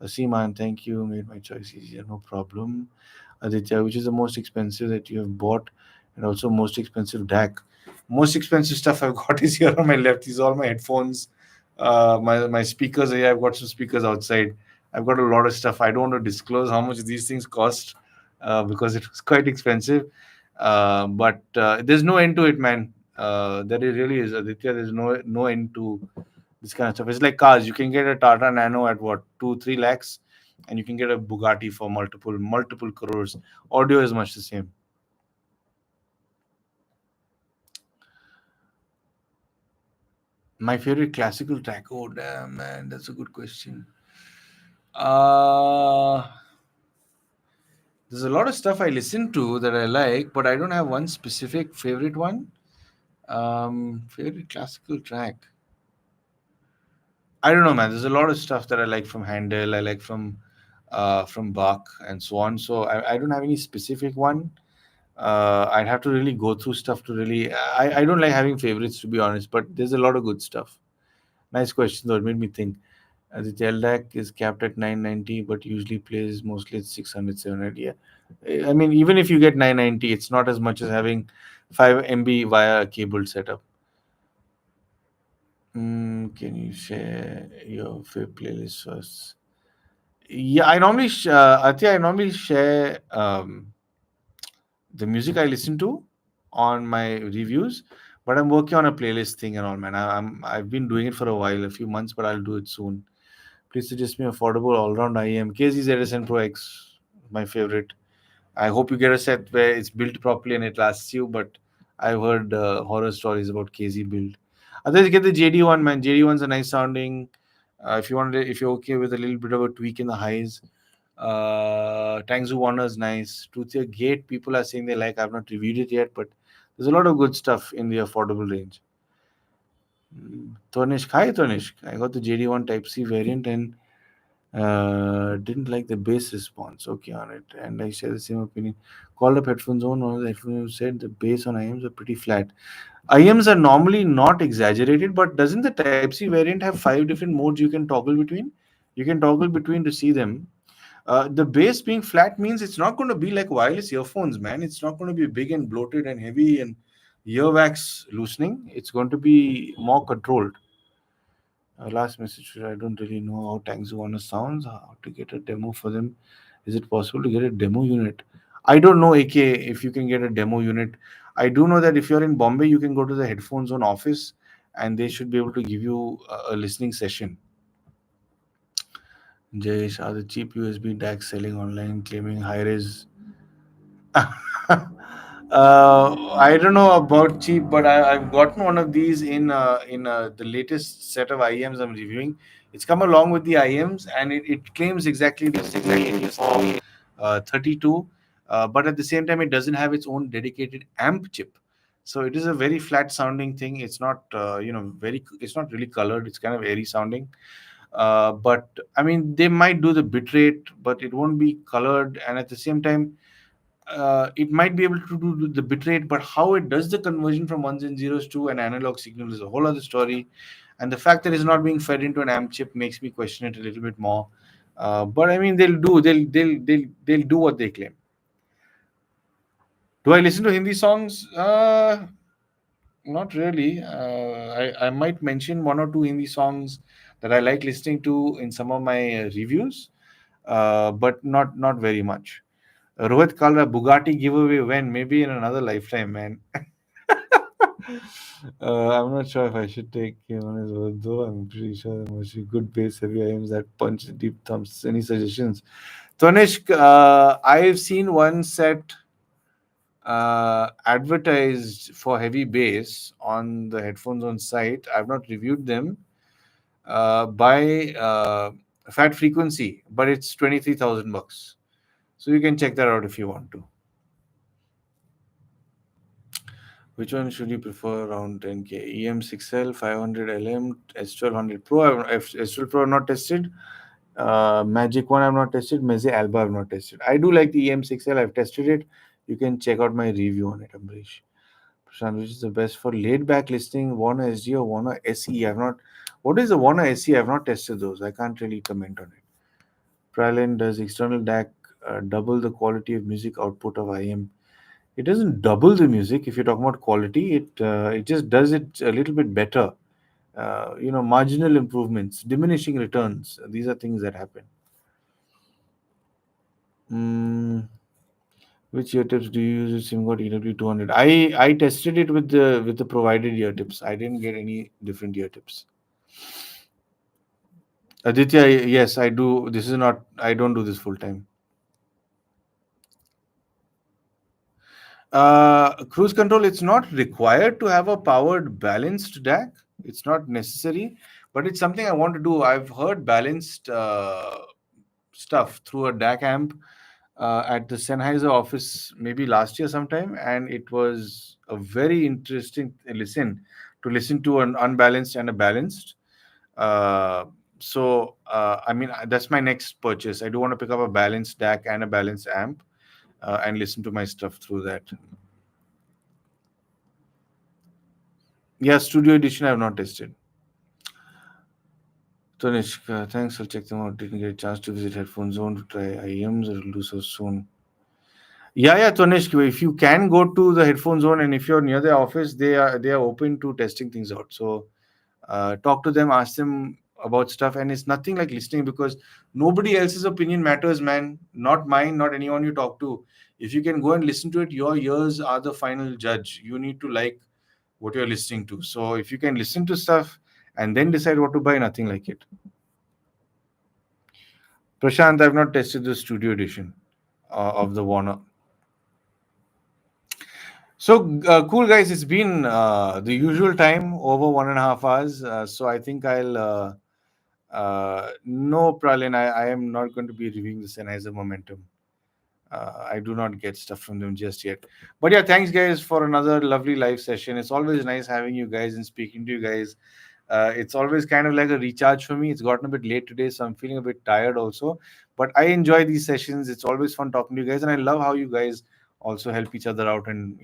Seaman, thank you. Made my choice easier. No problem. Aditya, which is the most expensive that you have bought, and also most expensive DAC? Most expensive stuff I've got is here on my left. These are all my headphones, my speakers. Yeah, I've got some speakers outside. I've got a lot of stuff. I don't want to disclose how much these things cost because it was quite expensive. But there's no end to it, man. There really is, Aditya. There's no end to this kind of stuff. It's like cars. You can get a Tata Nano at what, 2-3 lakhs, and you can get a Bugatti for multiple crores. Audio is much the same. My favorite classical track. Oh damn, man, that's a good question. Uh there's a lot of stuff I listen to that I like, but I don't have one specific favorite one. Favorite classical track. I don't know, man. There's a lot of stuff that I like from Handel. I like from Bach and so on. So I don't have any specific one. I'd have to really go through stuff to really. I don't like having favorites, to be honest, but there's a lot of good stuff. Nice question though. It made me think. The LDAC is capped at 990, but usually plays mostly at 600, 700. Yeah, I mean, even if you get 990, it's not as much as having 5 MB via a cable setup. Can you share your favorite playlist first? Yeah, I normally share the music I listen to on my reviews, but I'm working on a playlist thing and all, man. I've been doing it for a while, a few months, but I'll do it soon. Please suggest me affordable all-round IEM. KZZSN Pro X, my favorite. I hope you get a set where it's built properly and it lasts you. But I've heard horror stories about KZ build. Otherwise, get the JD one, man. JD one's a nice sounding. If you're okay with a little bit of a tweak in the highs, Tangzu Warner is nice. Truthia Gate, people are saying they like. I've not reviewed it yet, but there's a lot of good stuff in the affordable range. Tanishk, hi Tanishk. I got the JD one Type C variant and didn't like the bass response. Okay on it, and I share the same opinion. Called up headphones on. One of the headphones said the bass on IMs are pretty flat. IMs are normally not exaggerated, but doesn't the Type C variant have 5 different modes you can toggle between? You can toggle between to see them. The bass being flat means it's not going to be like wireless earphones, man. It's not going to be big and bloated and heavy and earwax loosening. It's going to be more controlled. Last message. I don't really know how Tangzuana sounds. How to get a demo for them? Is it possible to get a demo unit? I don't know, AK, if you can get a demo unit. I do know that if you're in Bombay, you can go to the Headphone Zone office and they should be able to give you a listening session. Jayesh, are the cheap USB DAC selling online claiming high res? I don't know about cheap, but I've gotten one of these in the latest set of IEMs I'm reviewing. It's come along with the IEMs, and it claims exactly the same for 32, but at the same time, it doesn't have its own dedicated amp chip. So it is a very flat sounding thing. It's not it's not really colored. It's kind of airy sounding. But I mean, they might do the bit rate, but it won't be colored, and at the same time it might be able to do the bitrate, but how it does the conversion from ones and zeros to an analog signal is a whole other story. And the fact that it's not being fed into an amp chip makes me question it a little bit more. But I mean, they'll do what they claim. Do I listen to Hindi songs? Not really. I might mention one or two Hindi songs that I like listening to in some of my reviews, but not very much. Rohit Kalra Bugatti giveaway when? Maybe in another lifetime, man. I'm not sure if I should take him on his word, though. I'm pretty sure there must be good bass heavy IMs that punch deep thumbs. Any suggestions? Tanishk, I've seen one set advertised for heavy bass on the headphones on site. I've not reviewed them by Fat Frequency, but it's 23,000 bucks. So you can check that out if you want to. Which one should you prefer around 10K? EM6L, 500 LM, S1200 Pro. S12 Pro I've not tested. Magic One I've not tested. Meze Alba I've not tested. I do like the EM6L. I've tested it. You can check out my review on it, Ambrish. Prashant, which is the best for laid back listening? Warner SG or Warner SE? I've not. What is the Warner SE? I've not tested those. I can't really comment on it. Pralin, does external DAC double the quality of music output of IEM? It doesn't double the music. If you're talking about quality, it just does it a little bit better. Marginal improvements, diminishing returns. These are things that happen. Mm, which ear tips do you use with SimGod EW200? I tested it with the provided ear tips. I didn't get any different ear tips. Aditya, yes, I do. This is not. I don't do this full time. Cruise control. It's not required to have a powered balanced DAC. It's not necessary, but it's something I want to do. I've heard balanced stuff through a DAC amp at the Sennheiser office maybe last year sometime, and it was a very interesting listen to an unbalanced and a balanced. Uh, I mean, that's my next purchase. I do want to pick up a balanced DAC and a balanced amp and listen to my stuff through that. Yeah, Studio Edition I have not tested. Tanishk, thanks. I'll check them out. Didn't get a chance to visit Headphone Zone to try IEMs. I'll do so soon. Yeah, Tanishk. If you can go to the Headphone Zone and if you're near the office, they are open to testing things out. So talk to them, ask them about stuff, and it's nothing like listening because nobody else's opinion matters, man. Not mine, not anyone you talk to. If you can go and listen to it, your ears are the final judge. You need to like what you're listening to. So if you can listen to stuff and then decide what to buy, nothing like it. Prashant, I've not tested the studio edition of the Warner. So cool, guys. It's been the usual time, over 1.5 hours. So I think I'll. No, Pralin, I am not going to be reviewing the Sennheiser Momentum. I do not get stuff from them just yet. But yeah, thanks, guys, for another lovely live session. It's always nice having you guys and speaking to you guys. It's always kind of like a recharge for me. It's gotten a bit late today, so I'm feeling a bit tired also. But I enjoy these sessions. It's always fun talking to you guys, and I love how you guys also help each other out and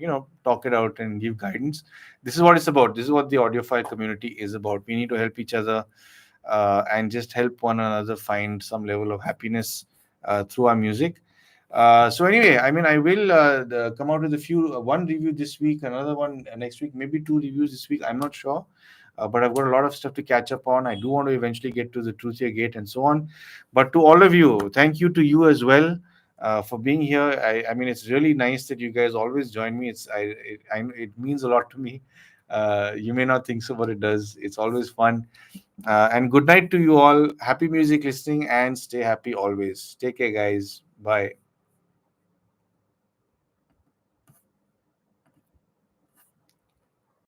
talk it out and give guidance. This is what it's about. This is what the audiophile community is about. We need to help each other and just help one another find some level of happiness through our music. So anyway, I mean, I will come out with a few one review this week, another one next week, maybe two reviews this week. I'm not sure, but I've got a lot of stuff to catch up on. I do want to eventually get to the Truth Your Gate and so on. But to all of you, thank you to you as well for being here. I mean, it's really nice that you guys always join me. It means a lot to me. You may not think so, but it does. It's always fun. And good night to you all. Happy music listening and stay happy always. Take care, guys. Bye.